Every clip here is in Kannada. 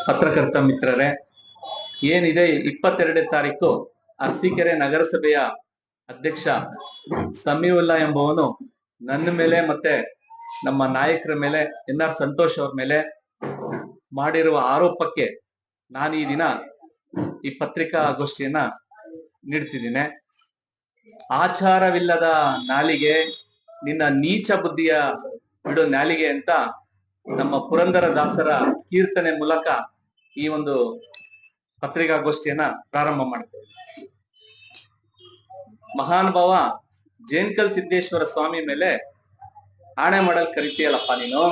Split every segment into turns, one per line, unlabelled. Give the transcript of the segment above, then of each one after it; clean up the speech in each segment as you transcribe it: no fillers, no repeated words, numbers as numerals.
ಪತ್ರಕರ್ತ ಮಿತ್ರರೇ, ಏನಿದೆ 22ನೇ ತಾರೀಕು ಅರಸೀಕೆರೆ ನಗರಸಭೆಯ ಅಧ್ಯಕ್ಷ ಸಮೀವುಲ್ಲಾ ಎಂಬುವನು ನನ್ನ ಮೇಲೆ ಮತ್ತೆ ನಮ್ಮ ನಾಯಕರ ಮೇಲೆ ಎನ್.ಆರ್. ಸಂತೋಷ್ ಅವ್ರ ಮೇಲೆ ಮಾಡಿರುವ ಆರೋಪಕ್ಕೆ ನಾನು ಈ ದಿನ ಈ ಪತ್ರಿಕಾಗೋಷ್ಠಿಯನ್ನ ನೀಡ್ತಿದ್ದೀನಿ. ಆಚಾರವಿಲ್ಲದ ನಾಲಿಗೆ, ನಿನ್ನ ನೀಚ ಬುದ್ಧಿಯ ಬಿಡು ನಾಲಿಗೆ ಅಂತ ನಮ್ಮ ಪುರಂದರ ದಾಸರ ಕೀರ್ತನೆ ಮೂಲಕ ಈ ಒಂದು ಪತ್ರಿಕಾಗೋಷ್ಠಿಯನ್ನ ಪ್ರಾರಂಭ ಮಾಡ್ತೇವೆ. ಮಹಾನ್ ಭಾವ ಜೇನ್ಕಲ್ ಸಿದ್ದೇಶ್ವರ ಸ್ವಾಮಿ ಮೇಲೆ ಆಣೆ ಮಾಡಲ್ ಕರಿತೀಯಲ್ಲಪ್ಪ ನೀನು.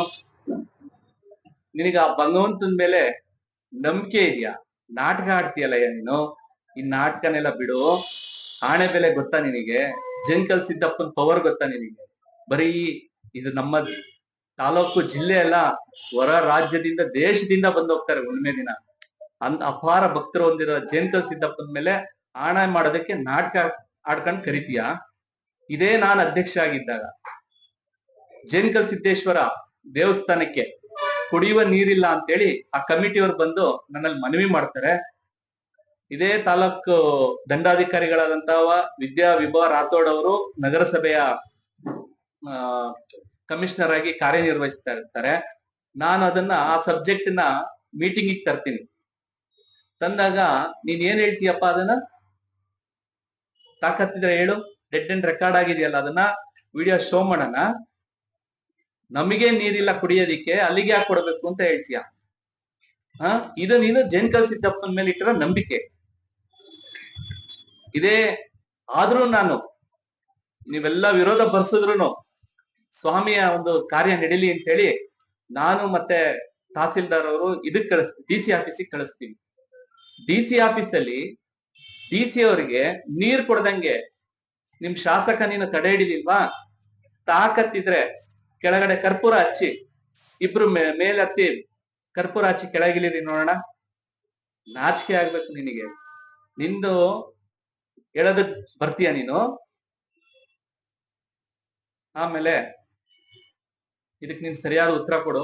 ನಿನಗ ಆ ಭಗವಂತನ ಮೇಲೆ ನಂಬಿಕೆ ಇದೆಯಾ? ನಾಟಕ ಆಡ್ತೀಯಲ್ಲಯ್ಯ ನೀನು. ಈ ನಾಟಕನೆಲ್ಲ ಬಿಡು. ಆಣೆ ಬೆಲೆ ಗೊತ್ತಾ ನಿನಗೆ? ಜೇನ್ಕಲ್ ಸಿದ್ದಪ್ಪನ್ ಪವರ್ ಗೊತ್ತಾ ನಿನಗೆ? ಬರೀ ಇದು ನಮ್ಮ ತಾಲೂಕು ಜಿಲ್ಲೆ ಅಲ್ಲ, ಹೊರ ರಾಜ್ಯದಿಂದ ದೇಶದಿಂದ ಬಂದು ಹೋಗ್ತಾರೆ ಹುಣ್ಣಿಮೆ ದಿನ. ಅಪಾರ ಭಕ್ತರು ಹೊಂದಿರೋ ಜೇನ್ಕಲ್ ಸಿದ್ದಪ್ಪನ ಮೇಲೆ ಆಣೆ ಮಾಡೋದಕ್ಕೆ ನಾಟಕ ಆಡ್ಕೊಂಡ್ ಕರಿತೀಯ? ಇದೇ ನಾನು ಅಧ್ಯಕ್ಷ ಆಗಿದ್ದಾಗ ಜೇನ್ಕಲ್ ಸಿದ್ದೇಶ್ವರ ದೇವಸ್ಥಾನಕ್ಕೆ ಕುಡಿಯುವ ನೀರಿಲ್ಲ ಅಂತೇಳಿ ಆ ಕಮಿಟಿಯವರು ಬಂದು ನನ್ನಲ್ಲಿ ಮನವಿ ಮಾಡ್ತಾರೆ. ಇದೇ ತಾಲೂಕು ದಂಡಾಧಿಕಾರಿಗಳಾದಂತಹ ವಿದ್ಯಾ ವಿಭಾ ರಾಥೋಡ್ ಅವರು ನಗರಸಭೆಯ ಕಮಿಷನರ್ ಆಗಿ ಕಾರ್ಯನಿರ್ವಹಿಸ್ತಾ ಇರ್ತಾರೆ. ನಾನು ಅದನ್ನ ಆ ಸಬ್ಜೆಕ್ಟ್ ನ ಮೀಟಿಂಗ್ ತರ್ತೀನಿ. ತಂದಾಗ ನೀನ್ ಏನ್ ಹೇಳ್ತೀಯಪ್ಪ? ಅದನ್ನ ತಾಕತ್ತಿದ್ರೆ ಹೇಳು. ಡೆಡ್ ಅಂಡ್ ರೆಕಾರ್ಡ್ ಆಗಿದೆಯಲ್ಲ, ಅದನ್ನ ವಿಡಿಯೋ ಶೋ ಮಾಡೋಣ. ನಮಗೆ ನೀರಿಲ್ಲ ಕುಡಿಯೋದಿಕ್ಕೆ, ಅಲ್ಲಿಗೆ ಯಾಕೆ ಕೊಡ್ಬೇಕು ಅಂತ ಹೇಳ್ತೀಯ? ಇದು ನೀನು ಜೇನ್ಕಲ್ ಸಿದ್ದಪ್ಪನ ಮೇಲೆ ಇಟ್ಟಿರೋ ನಂಬಿಕೆ ಇದೇ. ಆದ್ರೂ ನಾನು ನೀವೆಲ್ಲ ವಿರೋಧ ಬರ್ಸಿದ್ರು ಸ್ವಾಮಿಯ ಒಂದು ಕಾರ್ಯ ನಡೀಲಿ ಅಂತ ಹೇಳಿ ನಾನು ಮತ್ತೆ ತಹಸೀಲ್ದಾರ್ ಅವರು ಇದಕ್ ಡಿ.ಸಿ ಆಫೀಸಿಗೆ ಕಳಿಸ್ತೀವಿ. ಡಿ.ಸಿ ಆಫೀಸಲ್ಲಿ ಡಿ.ಸಿ ಅವರಿಗೆ ನೀರ್ ಕೊಡ್ದಂಗೆ ನಿಮ್ ಶಾಸಕ ನೀನು ತಡೆ ಹಿಡಿದಿಲ್ವಾ? ತಾಕತ್ತಿದ್ರೆ ಕೆಳಗಡೆ ಕರ್ಪೂರ ಹಚ್ಚಿ, ಇಬ್ರು ಮೇಲೆ ಹತ್ತಿ ಕರ್ಪೂರ ಹಚ್ಚಿ ಕೆಳಗಿಳಿರಿ ನೋಡೋಣ. ನಾಚಿಕೆ ಆಗ್ಬೇಕು ನಿನಗೆ. ನಿಂದು ಹೇಳೋದಕ್ ಬರ್ತೀಯ ನೀನು? ಆಮೇಲೆ ಇದಕ್ ನೀನ್ ಸರಿಯಾದ ಉತ್ತರ ಕೊಡು,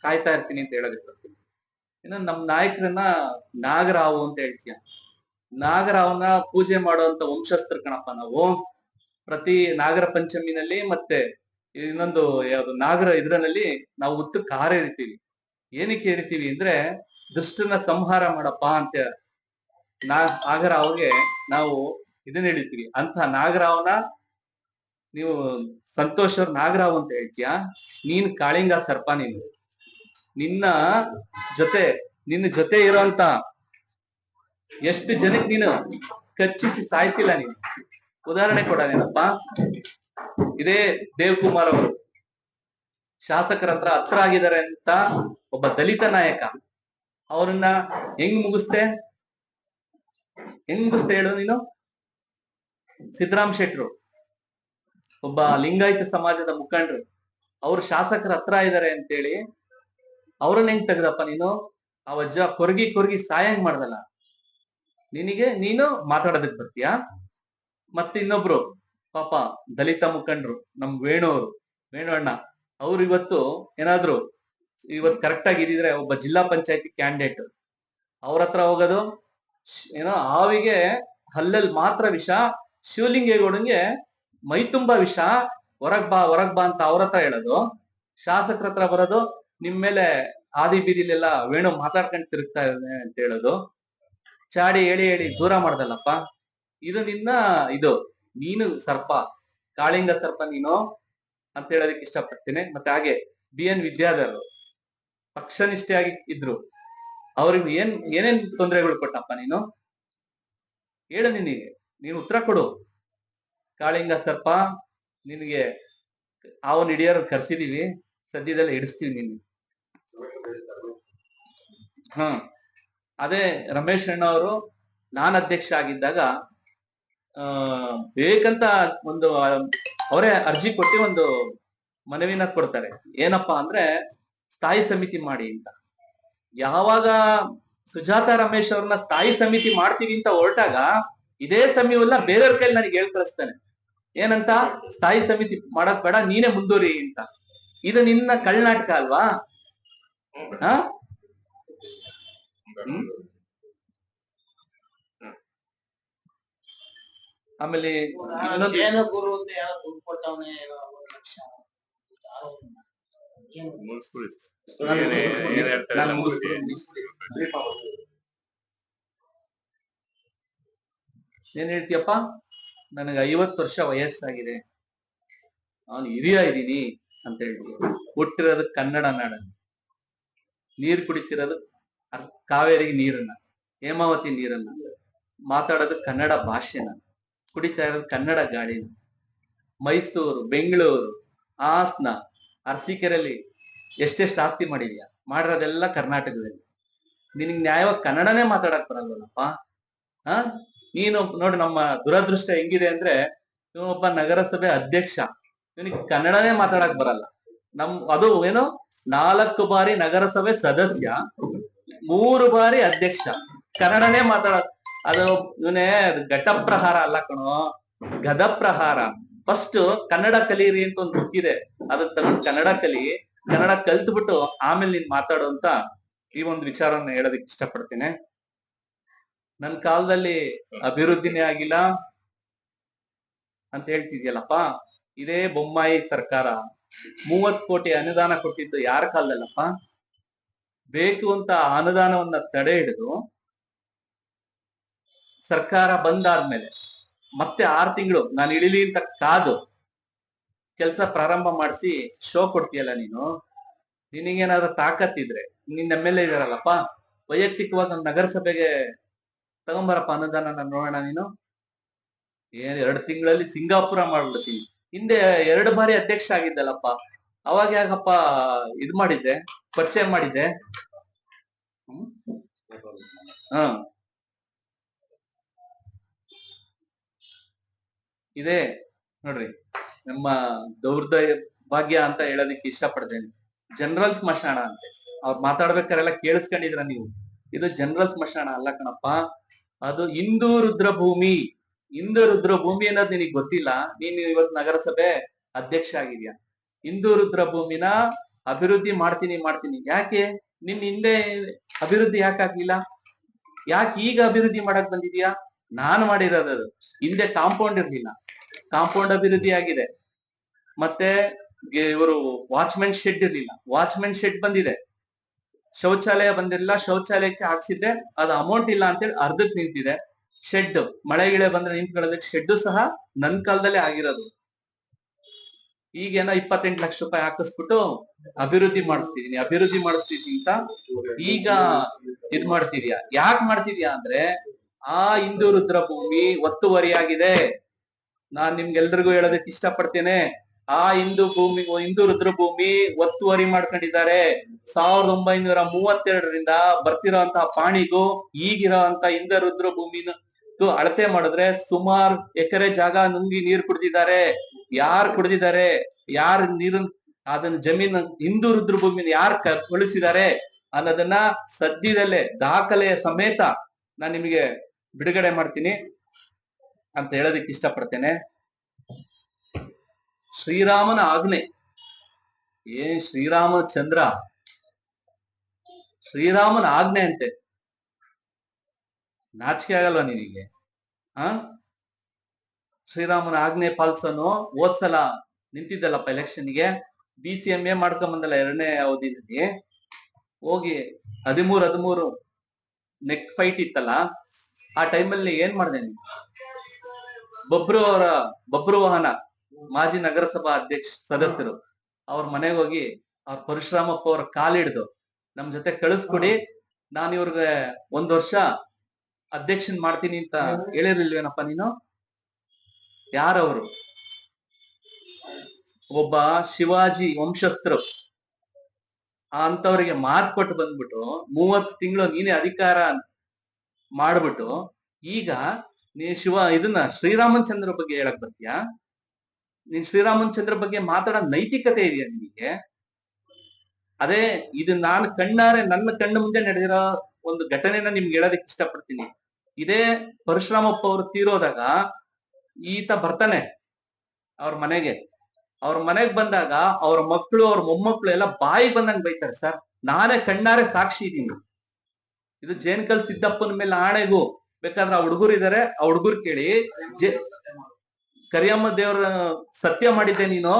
ಕಾಯ್ತಾ ಇರ್ತೀನಿ ಅಂತ ಹೇಳೋದಕ್ಕೆ ಬರ್ತೀನಿ. ಇನ್ನು ನಮ್ ನಾಯಕರನ್ನ ನಾಗರಾವು ಅಂತ ಹೇಳ್ತೀಯ. ನಾಗರಾವನ ಪೂಜೆ ಮಾಡುವಂತ ವಂಶಸ್ಥರು ಕಣಪ್ಪ ನಾವು. ಪ್ರತಿ ನಾಗರ ಪಂಚಮಿನಲ್ಲಿ ಮತ್ತೆ ಇನ್ನೊಂದು ಯಾವ್ದು ನಾಗರ ಇದ್ರಲ್ಲಿ ನಾವು ಉತ್ತಕ್ಕೆ ಹಾರ ಎರಿತೀವಿ. ಏನಕ್ಕೆ ಎರಿತೀವಿ ಅಂದ್ರೆ ದುಷ್ಟನ ಸಂಹಾರ ಮಾಡಪ್ಪ ಅಂತ ನಾಗರಾವ್ಗೆ ನಾವು ಇದನ್ನ ಹೇಳಿರ್ತೀವಿ. ಅಂತ ನಾಗರಾವನ ನೀವು ಸಂತೋಷ್ ಅವ್ರ ನಾಗರಾವ್ ಅಂತ ಹೇಳ್ತೀಯ. ನೀನ್ ಕಾಳಿಂಗ ಸರ್ಪ. ನೀನು ನಿನ್ನ ಜೊತೆ ಇರೋಂತ ಎಷ್ಟು ಜನಕ್ಕೆ ನೀನು ಕಚ್ಚಿಸಿ ಸಾಯಿಸಿಲ್ಲ ನೀನು. ಉದಾಹರಣೆ ಕೊಡೋದೇನಪ್ಪ? ಇದೇ ದೇವ್ಕುಮಾರ್ ಅವರು ಶಾಸಕರ ಹತ್ರ ಆಗಿದ್ದಾರೆ ಅಂತ ಒಬ್ಬ ದಲಿತ ನಾಯಕ. ಅವ್ರನ್ನ ಹೆಂಗ್ ಮುಗಿಸ್ತೆ ಹೇಳು ನೀನು? ಸಿದ್ದರಾಮ್ ಶೆಟ್ರು ಒಬ್ಬ ಲಿಂಗಾಯತ ಸಮಾಜದ ಮುಖಂಡರು, ಅವ್ರು ಶಾಸಕರ ಹತ್ರ ಇದ್ದಾರೆ ಅಂತೇಳಿ ಅವ್ರನ್ನ ಹೆಂಗ್ ತೆಗ್ದಪ್ಪ ನೀನು? ಆ ವಜ್ಜ ಕೊರ್ಗಿ ಸಾಯಂಗ್ ಮಾಡ್ದಲ್ಲ. ನೀನು ಮಾತಾಡೋದಕ್ ಬರ್ತೀಯಾ? ಮತ್ತೆ ಇನ್ನೊಬ್ರು ಪಾಪ ದಲಿತ ಮುಖಂಡರು ನಮ್ ವೇಣು ಅಣ್ಣ, ಅವ್ರು ಇವತ್ತು ಏನಾದ್ರು ಕರೆಕ್ಟ್ ಆಗಿ ಇದಿದ್ರೆ ಒಬ್ಬ ಜಿಲ್ಲಾ ಪಂಚಾಯತಿ ಕ್ಯಾಂಡಿಡೇಟ್, ಅವ್ರ ಹತ್ರ ಹೋಗೋದು ಏನೋ ಹಾವಿಗೆ ಹಲ್ಲಲ್ಲಿ ಮಾತ್ರ ವಿಷ, ಶಿವಲಿಂಗೇಗೌಡಂಗೆ ಮೈ ತುಂಬಾ ವಿಷ, ಹೊರಗ್ ಬಾ ಅಂತ ಅವ್ರ ಹತ್ರ ಹೇಳೋದು. ಶಾಸಕರ ಹತ್ರ ಬರೋದು, ನಿಮ್ ಮೇಲೆ ಆದಿ ಬೀದಿಲೆಲ್ಲ ವೇಣು ಮಾತಾಡ್ಕೊಂಡು ತಿರುಗ್ತಾ ಇದ್ದಾನೆ ಅಂತ ಹೇಳೋದು. ಚಾಡಿ ಹೇಳಿ ದೂರ ಮಾಡ್ದಲ್ಲಪ್ಪ. ಇದು ನೀನು ಸರ್ಪ, ಕಾಳಿಂಗ ಸರ್ಪ ನೀನು ಅಂತ ಹೇಳೋದಕ್ಕೆ ಇಷ್ಟಪಡ್ತೀನಿ. ಮತ್ತೆ ಹಾಗೆ ಬಿ.ಎನ್. ವಿದ್ಯಾಧರ್ ಪಕ್ಷನಿಷ್ಠೆಯಾಗಿ ಇದ್ರು. ಅವ್ರಿಗೆ ಏನೇನ್ ತೊಂದರೆಗಳು ಕೊಟ್ಟಪ್ಪ ನೀನು? ಹೇಳು. ನೀನು ಉತ್ತರ ಕೊಡು. ಕಾಳಿಂಗ ಸರ್ಪ, ನಿನಗೆ ಅವನ್ ಹಿಡಿಯೋರ್ ಕರ್ಸಿದೀವಿ, ಸದ್ಯದಲ್ಲೇ ಹಿಡಿಸ್ತೀವಿ ನೀನು. ಅದೇ ರಮೇಶ್ ಅಣ್ಣ ಅವರು ನಾನ್ ಅಧ್ಯಕ್ಷ ಆಗಿದ್ದಾಗ ಬೇಕಂತ ಒಂದು ಅವರೇ ಅರ್ಜಿ ಕೊಟ್ಟು ಒಂದು ಮನವಿನ ಕೊಡ್ತಾರೆ. ಏನಪ್ಪಾ ಅಂದ್ರೆ ಸ್ಥಾಯಿ ಸಮಿತಿ ಮಾಡಿ ಅಂತ. ಯಾವಾಗ ಸುಜಾತ ರಮೇಶ್ ಅವ್ರನ್ನ ಸ್ಥಾಯಿ ಸಮಿತಿ ಮಾಡ್ತೀವಿ ಅಂತ ಹೊರಟಾಗ ಇದೇ ಸಮಯವೆಲ್ಲ ಬೇರೆಯವ್ರ ಕೈಲಿ ನನಗೆ ಹೇಳ್ ಕಳಿಸ್ತಾನೆ. ಏನಂತ? ಸ್ಥಾಯಿ ಸಮಿತಿ ಮಾಡಕ್ ಬೇಡ, ನೀನೇ ಮುಂದುವರಿ ಅಂತ. ಇದು ನಿನ್ನ ಕಳ್ನಾಟಕ ಅಲ್ವಾ? ಆಮೇಲೆ
ಗುರು ಅಂತ ಯಾರೋ ದುಡ್ಡು ಕೊಟ್ಟವನೇ 1 ಲಕ್ಷ
ಏನ್ ಹೇಳ್ತೀಯಪ್ಪ? ನನಗೆ 50 ವರ್ಷ ವಯಸ್ಸಾಗಿದೆ, ನಾನು ಹಿರಿಯ ಇದ್ದೀನಿ ಅಂತ ಹೇಳ್ತೀವಿ. ಹುಟ್ಟಿರೋದು ಕನ್ನಡ ನಾಡಲ್ಲಿ, ನೀರು ಕುಡಿತಿರೋದು ಕಾವೇರಿ ನೀರನ್ನ, ಹೇಮಾವತಿ ನೀರನ್ನ, ಮಾತಾಡೋದು ಕನ್ನಡ ಭಾಷೆನ, ಕುಡಿತಾ ಇರೋದು ಕನ್ನಡ ಗಾಳಿನ. ಮೈಸೂರು, ಬೆಂಗಳೂರು, ಹಾಸನ, ಅರಸೀಕೆರೆಯಲ್ಲಿ ಎಷ್ಟೆಷ್ಟು ಆಸ್ತಿ ಮಾಡಿದ್ಯಾ? ಮಾಡಿರೋದೆಲ್ಲ ಕರ್ನಾಟಕದಲ್ಲಿ. ನಿನಗ್ ನ್ಯಾಯವಾಗಿ ಕನ್ನಡನೇ ಮಾತಾಡಕ್ ಬರಲ್ವಲ್ಲಪ್ಪ. ನೀನು ನೋಡಿ, ನಮ್ಮ ದುರದೃಷ್ಟ ಹೆಂಗಿದೆ ಅಂದ್ರೆ, ಇವನೊಬ್ಬ ನಗರಸಭೆ ಅಧ್ಯಕ್ಷ, ಇವನಿಗೆ ಕನ್ನಡನೇ ಮಾತಾಡಕ್ ಬರಲ್ಲ. ಅದು ಏನು, 4 ಬಾರಿ ನಗರಸಭೆ ಸದಸ್ಯ, 3 ಬಾರಿ ಅಧ್ಯಕ್ಷ, ಕನ್ನಡನೇ ಅದು ಇವನೇ ಘಟಪ್ರಹಾರ ಅಲ್ಲ ಕಣೋ, ಗದಪ್ರಹಾರ. ಫಸ್ಟ್ ಕನ್ನಡ ಕಲೀರಿ ಅಂತ ಒಂದು ಬುಕ್ ಇದೆ, ಅದನ್ನ ತಗೊಂಡು ಕನ್ನಡ ಕಲಿ, ಕನ್ನಡ ಕಲ್ತ್ಬಿಟ್ಟು ಆಮೇಲೆ ನೀನ್ ಮಾತಾಡು ಅಂತ ಈ ಒಂದು ವಿಚಾರನ ಹೇಳೋದಕ್ಕೆ ಇಷ್ಟಪಡ್ತೀನಿ. ನನ್ ಕಾಲದಲ್ಲಿ ಅಭಿವೃದ್ಧಿನೇ ಆಗಿಲ್ಲ ಅಂತ ಹೇಳ್ತಿದ್ಯಲ್ಲಪ್ಪ. ಇದೇ ಬೊಮ್ಮಾಯಿ ಸರ್ಕಾರ 30 ಕೋಟಿ ಅನುದಾನ ಕೊಟ್ಟಿದ್ದು ಯಾರ ಕಾಲದಲ್ಲಪ್ಪ? ಬೇಕು ಅಂತ ಅನುದಾನವನ್ನ ತಡೆ ಹಿಡಿದು ಸರ್ಕಾರ ಬಂದಾದ್ಮೇಲೆ ಮತ್ತೆ 6 ತಿಂಗಳು ನಾನು ಇಳಿಲಿ ಅಂತ ಕಾದು ಕೆಲಸ ಪ್ರಾರಂಭ ಮಾಡಿಸಿ ಶೋ ಕೊಡ್ತೀಯಲ್ಲ ನೀನು. ನಿನಗೇನಾದ್ರೂ ತಾಕತ್ತಿದ್ರೆ, ನಿನ್ನ ಎಮ್.ಎಲ್.ಎ ಇದಾರಲ್ಲಪ್ಪ, ವೈಯಕ್ತಿಕವಾಗಿ ಒಂದು ನಗರಸಭೆಗೆ ತಗೊಂಬರಪ್ಪ ಅನುದಾನ, ನೋಡೋಣ. ನೀನು 2 ತಿಂಗಳಲ್ಲಿ ಸಿಂಗಾಪುರ ಮಾಡ್ಬಿಡ್ತೀನಿ. ಹಿಂದೆ 2 ಬಾರಿ ಅಧ್ಯಕ್ಷ ಆಗಿದ್ದಲ್ಲಪ್ಪ, ಅವಾಗ ಯಾಕಪ್ಪ ಇದ್ ಮಾಡಿದ್ದೆ, ಪರಿಚಯ ಮಾಡಿದ್ದೆ? ಇದೇ ನೋಡ್ರಿ ನಮ್ಮ ದೌರ್ಭಾಗ್ಯ ಅಂತ ಹೇಳೋದಕ್ಕೆ ಇಷ್ಟಪಡ್ತೇನೆ. ಜನರಲ್ ಸ್ಮಶಾನ ಅಂತೆ, ಅವ್ರು ಮಾತಾಡ್ಬೇಕಾರೆಲ್ಲ ಕೇಳಿಸ್ಕೊಂಡಿದ್ರ ನೀವು? ಇದು ಜನರಲ್ ಸ್ಮಶಾನ ಅಲ್ಲ ಕಣಪ್ಪ, ಅದು ಹಿಂದೂ ರುದ್ರಭೂಮಿ. ಹಿಂದೂ ರುದ್ರಭೂಮಿ ಅನ್ನೋದು ನಿನಗೆ ಗೊತ್ತಿಲ್ಲ. ನೀನು ಇವತ್ತು ನಗರಸಭೆ ಅಧ್ಯಕ್ಷ ಆಗಿದ್ಯಾ. ಹಿಂದೂ ರುದ್ರಭೂಮಿನ ಅಭಿವೃದ್ಧಿ ಮಾಡ್ತೀನಿ. ಯಾಕೆ ನಿನ್ ಹಿಂದೆ ಅಭಿವೃದ್ಧಿ ಯಾಕೆ ಆಗ್ಲಿಲ್ಲ? ಯಾಕೆ ಈಗ ಅಭಿವೃದ್ಧಿ ಮಾಡಕ್ ಬಂದಿದ್ಯಾ? ನಾನು ಮಾಡಿರೋದು. ಹಿಂದೆ ಕಾಂಪೌಂಡ್ ಇರ್ಲಿಲ್ಲ, ಕಾಂಪೌಂಡ್ ಅಭಿವೃದ್ಧಿ ಆಗಿದೆ. ಮತ್ತೆ ಇವರು ವಾಚ್ಮೆನ್ ಶೆಡ್ ಇರ್ಲಿಲ್ಲ, ವಾಚ್ಮೆನ್ ಶೆಡ್ ಬಂದಿದೆ. ಶೌಚಾಲಯ ಬಂದಿಲ್ಲ, ಶೌಚಾಲಯಕ್ಕೆ ಹಾಕ್ಸಿದ್ದೆ, ಅದು ಅಮೌಂಟ್ ಇಲ್ಲ ಅಂತೇಳಿ ಅರ್ಧಕ್ ನಿಂತಿದೆ. ಶೆಡ್ ಮಳೆ ಗಿಳೆ ಬಂದ್ರೆ ನಿಂತ್ಕೊಳ್ಳೋದಕ್ಕೆ ಶೆಡ್ ಸಹ ನನ್ ಕಾಲದಲ್ಲೇ ಆಗಿರೋದು. ಈಗೇನೋ 28 ಲಕ್ಷ ರೂಪಾಯಿ ಹಾಕಿಸ್ಬಿಟ್ಟು ಅಭಿವೃದ್ಧಿ ಮಾಡಿಸ್ತಿದೀನಿ ಅಂತ ಈಗ ಇದ್ ಮಾಡ್ತಿದ್ಯಾ. ಯಾಕೆ ಮಾಡ್ತಿದ್ಯಾ ಅಂದ್ರೆ, ಆ ಹಿಂದೂ ರುದ್ರಭೂಮಿ ಒತ್ತುವರಿಯಾಗಿದೆ. ನಾನ್ ನಿಮ್ಗೆಲ್ರಿಗೂ ಹೇಳೋದಕ್ಕೆ ಇಷ್ಟಪಡ್ತೇನೆ, ಆ ಹಿಂದೂ ರುದ್ರಭೂಮಿ ಒತ್ತುವರಿ ಮಾಡ್ಕೊಂಡಿದ್ದಾರೆ. 1932ರಿಂದ ಬರ್ತಿರೋಂತಹ ಪಾಣಿಗೂ ಈಗಿರೋಂತ ಹಿಂದೂ ರುದ್ರಭೂಮಿನ ಅಳತೆ ಮಾಡಿದ್ರೆ ಸುಮಾರು ಎಕರೆ ಜಾಗ ನುಂಗಿ ನೀರು ಕುಡ್ದಿದ್ದಾರೆ. ಯಾರು ಕುಡ್ದಿದ್ದಾರೆ, ಯಾರು ನೀರನ್ ಅದನ್ನ ಜಮೀನು ಹಿಂದೂ ರುದ್ರಭೂಮಿನ ಯಾರು ಕಳಿಸಿದ್ದಾರೆ ಅನ್ನೋದನ್ನ ಸದ್ಯದಲ್ಲೇ ದಾಖಲೆಯ ಸಮೇತ ನಾನು ನಿಮಗೆ ಬಿಡುಗಡೆ ಮಾಡ್ತೀನಿ ಅಂತ ಹೇಳೋದಕ್ಕೆ ಇಷ್ಟಪಡ್ತೇನೆ. ಶ್ರೀರಾಮನ ಆಜ್ಞೆ, ಶ್ರೀರಾಮಚಂದ್ರ, ಶ್ರೀರಾಮನ ಆಜ್ಞೆ ಅಂತೆ. ನಾಚಿಕೆ ಆಗಲ್ವಾ ನಿನಗೆ? ಶ್ರೀರಾಮನ ಆಜ್ಞೆ ಪಾಲಿಸೋನು ಹೋದ್ಸಲ ನಿಂತಿದ್ದಲ್ಲಪ್ಪ ಎಲೆಕ್ಷನ್ಗೆ, BCMA ಮಾಡ್ಕೊಂಡ್ ಬಂದಲ್ಲ 2ನೇ ಅವಧಿನಲ್ಲಿ. ಹೋಗಿ 13 ನೆಕ್ ಫೈಟ್ ಇತ್ತಲ್ಲ, ಆ ಟೈಮಲ್ಲಿ ಏನ್ ಮಾಡ್ದೆ ನೀನು? ಬಬ್ರು ವಾಹನ ಮಾಜಿ ನಗರಸಭಾ ಸದಸ್ಯರು ಅವ್ರ ಮನೆಗೆ ಹೋಗಿ ಅವ್ರ ಪರಶುರಾಮಪ್ಪ ಅವ್ರ ಕಾಲಿಡ್ದು ನಮ್ ಜೊತೆ ಕಳಿಸ್ಕೊಡಿ, ನಾನು ಇವ್ರಿಗೆ 1 ವರ್ಷ ಅಧ್ಯಕ್ಷನ್ ಮಾಡ್ತೀನಿ ಅಂತ ಹೇಳಿರ್ಲಿಲ್ವೇನಪ್ಪ ನೀನು? ಯಾರವರು? ಒಬ್ಬ ಶಿವಾಜಿ ವಂಶಸ್ಥರು ಅಂತವ್ರಿಗೆ ಮಾತು ಕೊಟ್ಟು ಬಂದ್ಬಿಟ್ಟು 30 ತಿಂಗಳು ನೀನೇ ಅಧಿಕಾರ ಮಾಡ್ಬಿಟ್ಟು ಈಗ ನೀ ಶ್ರೀರಾಮನ್ ಚಂದ್ರ ಬಗ್ಗೆ ಹೇಳಕ್ ಬರ್ತೀಯಾ? ನೀನ್ ಶ್ರೀರಾಮನ್ ಚಂದ್ರ ಬಗ್ಗೆ ಮಾತಾಡೋ ನೈತಿಕತೆ ಇದೆಯಾ ನಿನಗೆ? ಅದೇ ಇದು ನಾನು ನನ್ನ ಕಣ್ಣು ಮುಂದೆ ನಡೆದಿರೋ ಒಂದು ಘಟನೆನ ನಿಮ್ಗೆ ಹೇಳೋದಕ್ಕೆ ಇಷ್ಟಪಡ್ತೀನಿ. ಇದೇ ಪರಶುರಾಮಪ್ಪ ಅವರು ತೀರೋದಾಗ ಈತ ಬರ್ತಾನೆ ಅವ್ರ ಮನೆಗೆ. ಅವ್ರ ಮನೆಗ್ ಬಂದಾಗ ಅವ್ರ ಮಕ್ಕಳು, ಅವ್ರ ಮೊಮ್ಮಕ್ಕಳು ಎಲ್ಲ ಬಾಯಿ ಬಂದಂಗ್ ಬೈತಾರೆ ಸರ್. ನಾನೇ ಕಣ್ಣಾರೆ ಸಾಕ್ಷಿ ಇದ್ದೀನಿ. ಇದು ಜೇನ್ಕಲ್ ಸಿದ್ದಪ್ಪನ ಮೇಲೆ ಆಣೆಗೂ ಬೇಕಾದ್ರೆ ಆ ಹುಡುಗರು ಇದಾರೆ, ಆ ಹುಡುಗರು ಕೇಳಿ. ಕರಿಯಮ್ಮ ದೇವ್ರ ಸತ್ಯ ಮಾಡಿದ್ದೆ ನೀನು,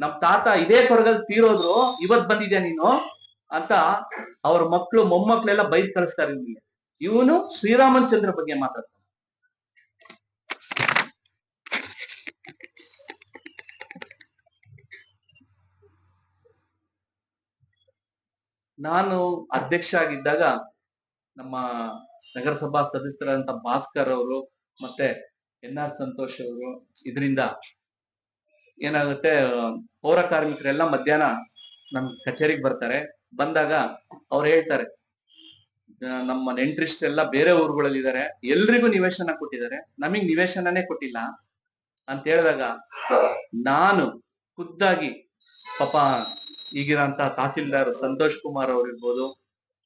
ನಮ್ ತಾತ ಇದೇ ಕೊರಗಲ್ ತೀರೋದ್ರು, ಇವತ್ ಬಂದಿದ್ಯಾ ನೀನು ಅಂತ ಅವ್ರ ಮಕ್ಳು ಮೊಮ್ಮಕ್ಳೆಲ್ಲ ಬೈದ್ ಕಳಿಸ್ತಾರೆ ಇವ್ನಿಗೆ. ಇವನು ಶ್ರೀರಾಮನ್ ಚಂದ್ರ ಬಗ್ಗೆ ಮಾತಾಡ್ತಾನೆ. ನಾನು ಅಧ್ಯಕ್ಷ ಆಗಿದ್ದಾಗ ನಮ್ಮ ನಗರಸಭಾ ಸದಸ್ಯರಾದಂತ ಭಾಸ್ಕರ್ ಅವರು ಮತ್ತೆ NR ಸಂತೋಷ್ ಅವರು ಇದರಿಂದ ಏನಾಗುತ್ತೆ, ಪೌರ ಕಾರ್ಮಿಕರೆಲ್ಲ ಮಧ್ಯಾಹ್ನ ನಮ್ ಕಚೇರಿಗೆ ಬರ್ತಾರೆ. ಬಂದಾಗ ಅವ್ರು ಹೇಳ್ತಾರೆ, ನಮ್ಮ ನೆಂಟ್ರಿಷ್ಟೆಲ್ಲ ಬೇರೆ ಊರುಗಳಲ್ಲಿ ಇದಾರೆ, ಎಲ್ರಿಗೂ ನಿವೇಶನ ಕೊಟ್ಟಿದ್ದಾರೆ, ನಮಗ್ ನಿವೇಶನನೇ ಕೊಟ್ಟಿಲ್ಲ ಅಂತ ಹೇಳಿದಾಗ ನಾನು ಖುದ್ದಾಗಿ ಪಾಪ ಈಗಿರಂತ ತಹಸೀಲ್ದಾರ್ ಸಂತೋಷ್ ಕುಮಾರ್ ಅವ್ರು ಇರ್ಬೋದು,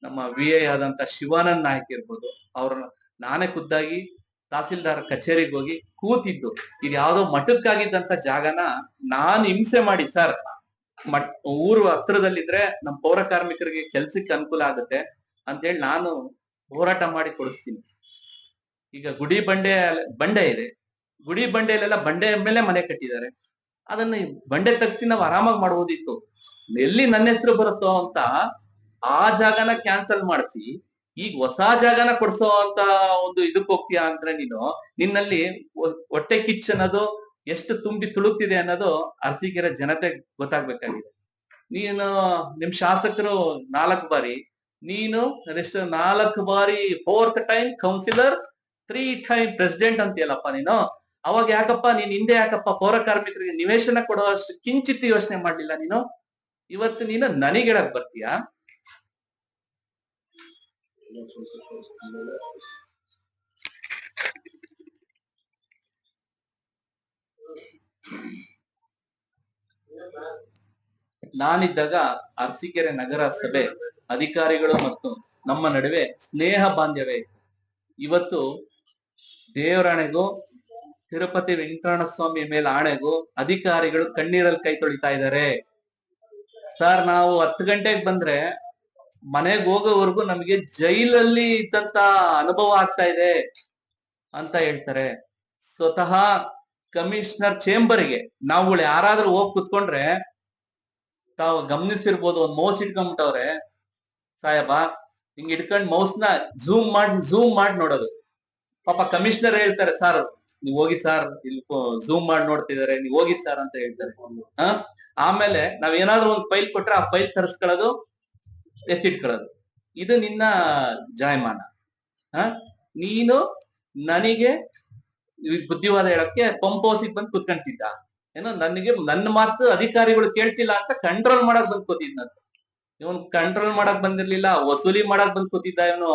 ನಮ್ಮ VI ಆದಂತ ಶಿವಾನಂದ್ ನಾಯ್ಕ್ ಇರ್ಬೋದು, ಅವ್ರನ್ನ ನಾನೇ ಖುದ್ದಾಗಿ ತಹಸೀಲ್ದಾರ್ ಕಚೇರಿಗೆ ಹೋಗಿ ಕೂತಿದ್ದು, ಇದು ಯಾವ್ದೋ ಮಠಕ್ಕಾಗಿದ್ದಂತ ಜಾಗನ ನಾನ್ ಹಿಂಸೆ ಮಾಡಿ, ಸರ್ ಊರು ಹತ್ರದಲ್ಲಿದ್ರೆ ನಮ್ ಪೌರ ಕಾರ್ಮಿಕರಿಗೆ ಕೆಲ್ಸಕ್ಕೆ ಅನುಕೂಲ ಆಗುತ್ತೆ ಅಂತ ಹೇಳಿ ನಾನು ಹೋರಾಟ ಮಾಡಿ ಕೊಡಿಸ್ತೀನಿ. ಈಗ ಗುಡಿ ಬಂಡೆ ಇದೆ, ಗುಡಿ ಬಂಡೆಯಲ್ಲೆಲ್ಲ ಬಂಡೆ ಮೇಲೆ ಮನೆ ಕಟ್ಟಿದ್ದಾರೆ, ಅದನ್ನ ಬಂಡೆ ತಗ್ಸಿ ನಾವು ಆರಾಮಾಗಿ ಮಾಡ್ಬೋದಿತ್ತು. ಎಲ್ಲಿ ನನ್ನ ಹೆಸರು ಬರುತ್ತೋ ಅಂತ ಆ ಜಾಗನ ಕ್ಯಾನ್ಸಲ್ ಮಾಡಿಸಿ ಈಗ ಹೊಸ ಜಾಗನ ಕೊಡ್ಸೋ ಅಂತ ಒಂದು ಇದಕ್ ಹೋಗ್ತೀಯಾ ಅಂದ್ರೆ ನೀನು, ನಿನ್ನಲ್ಲಿ ಹೊಟ್ಟೆ ಕಿಚ್ಚ್ ಅನ್ನೋದು ಎಷ್ಟು ತುಂಬಿ ತುಳುಕ್ತಿದೆ ಅನ್ನೋದು ಅರಸೀಕೆರೆ ಜನತೆ ಗೊತ್ತಾಗ್ಬೇಕಾಗಿದೆ. ನೀನು ನಿಮ್ ಶಾಸಕರು 4 ಬಾರಿ, ನೀನು ಅದೆಷ್ಟು 4 ಬಾರಿ 4th time councillor, 3 time president ಅಂತೀಯಲ್ಲಪ್ಪ ನೀನು. ಅವಾಗ ಯಾಕಪ್ಪ ನೀನ್ ಹಿಂದೆ ಯಾಕಪ್ಪ ಪೌರ ಕಾರ್ಮಿಕರಿಗೆ ನಿವೇಶನ ಕೊಡೋ ಅಷ್ಟು ಕಿಂಚಿತ್ ಯೋಚನೆ ಮಾಡ್ಲಿಲ್ಲ ನೀನು? ಇವತ್ತು ನೀನು ನನಗೆಳಕ್ ಬರ್ತೀಯಾ? ನಾನಿದ್ದಾಗ ಅರಸೀಕೆರೆ ನಗರ ಸಭೆ ಅಧಿಕಾರಿಗಳು ಮತ್ತು ನಮ್ಮ ನಡುವೆ ಸ್ನೇಹ ಬಾಂಧವ್ಯ ಇತ್ತು. ಇವತ್ತು ದೇವರಾಣೆಗೂ ತಿರುಪತಿ ವೆಂಕಟರಮಣ ಸ್ವಾಮಿ ಮೇಲೆ ಆಣೆಗೂ ಅಧಿಕಾರಿಗಳು ಕಣ್ಣೀರಲ್ಲಿ ಕೈ ತೊಳಿತಾ ಇದ್ದಾರೆ. ಸರ್, ನಾವು 10 ಗಂಟೆಗೆ ಬಂದ್ರೆ ಮನೆಗೆ ಹೋಗೋವರೆಗೂ ನಮಗೆ ಜೈಲಲ್ಲಿ ಇದ್ದಂತ ಅನುಭವ ಆಗ್ತಾ ಇದೆ ಅಂತ ಹೇಳ್ತಾರೆ. ಸ್ವತಃ ಕಮಿಷನರ್ ಚೇಂಬರ್ಗೆ ನಾವುಗಳು ಯಾರಾದ್ರೂ ಹೋಗಿ ಕುತ್ಕೊಂಡ್ರೆ, ತಾವು ಗಮನಿಸಿರ್ಬೋದು, ಒಂದ್ ಮೌಸ್ ಇಟ್ಕೊಂಡ್ಬಿಟ್ಟವ್ರೆ ಸಾಹೇಬ, ಹಿಂಗ್ ಇಟ್ಕೊಂಡ್ ಮೌಸ್ ನ ಝೂಮ್ ಮಾಡಿ ನೋಡೋದು. ಪಾಪ ಕಮಿಷನರ್ ಹೇಳ್ತಾರೆ, ಸರ್ ನೀವ್ ಹೋಗಿ ಸರ್, ಇಲ್ಲಿ ಝೂಮ್ ಮಾಡಿ ನೋಡ್ತಿದಾರೆ, ನೀವ್ ಹೋಗಿ ಸರ್ ಅಂತ ಹೇಳ್ತಾರೆ. ಆಮೇಲೆ ನಾವ್ ಏನಾದ್ರೂ ಒಂದ್ ಫೈಲ್ ಕೊಟ್ರೆ ಆ ಫೈಲ್ ತರಿಸ್ಕೊಳ್ಳೋದು, ಎತ್ತಿಟ್ಕೊಳ್ಳೋದು. ಇದು ನಿನ್ನ ಜಾಯಮಾನ. ನೀನು ನನಗೆ ಬುದ್ಧಿವಾದ ಹೇಳಕ್ಕೆ ಪಂಪ್ ಹೌಸಿಗೆ ಬಂದು ಕುತ್ಕೊಂತಿದ್ದ ಏನೋ, ನನಗೆ ನನ್ನ ಮಾತು ಅಧಿಕಾರಿಗಳು ಕೇಳ್ತಿಲ್ಲ ಅಂತ ಕಂಟ್ರೋಲ್ ಮಾಡಕ್ ಬಂದ್ ಕೂತಿದ್ನ. ಇವನ್ ಕಂಟ್ರೋಲ್ ಮಾಡಕ್ ಬಂದಿರ್ಲಿಲ್ಲ, ವಸೂಲಿ ಮಾಡಕ್ ಬಂದ್ ಕೂತಿದ್ದ ಇವನು.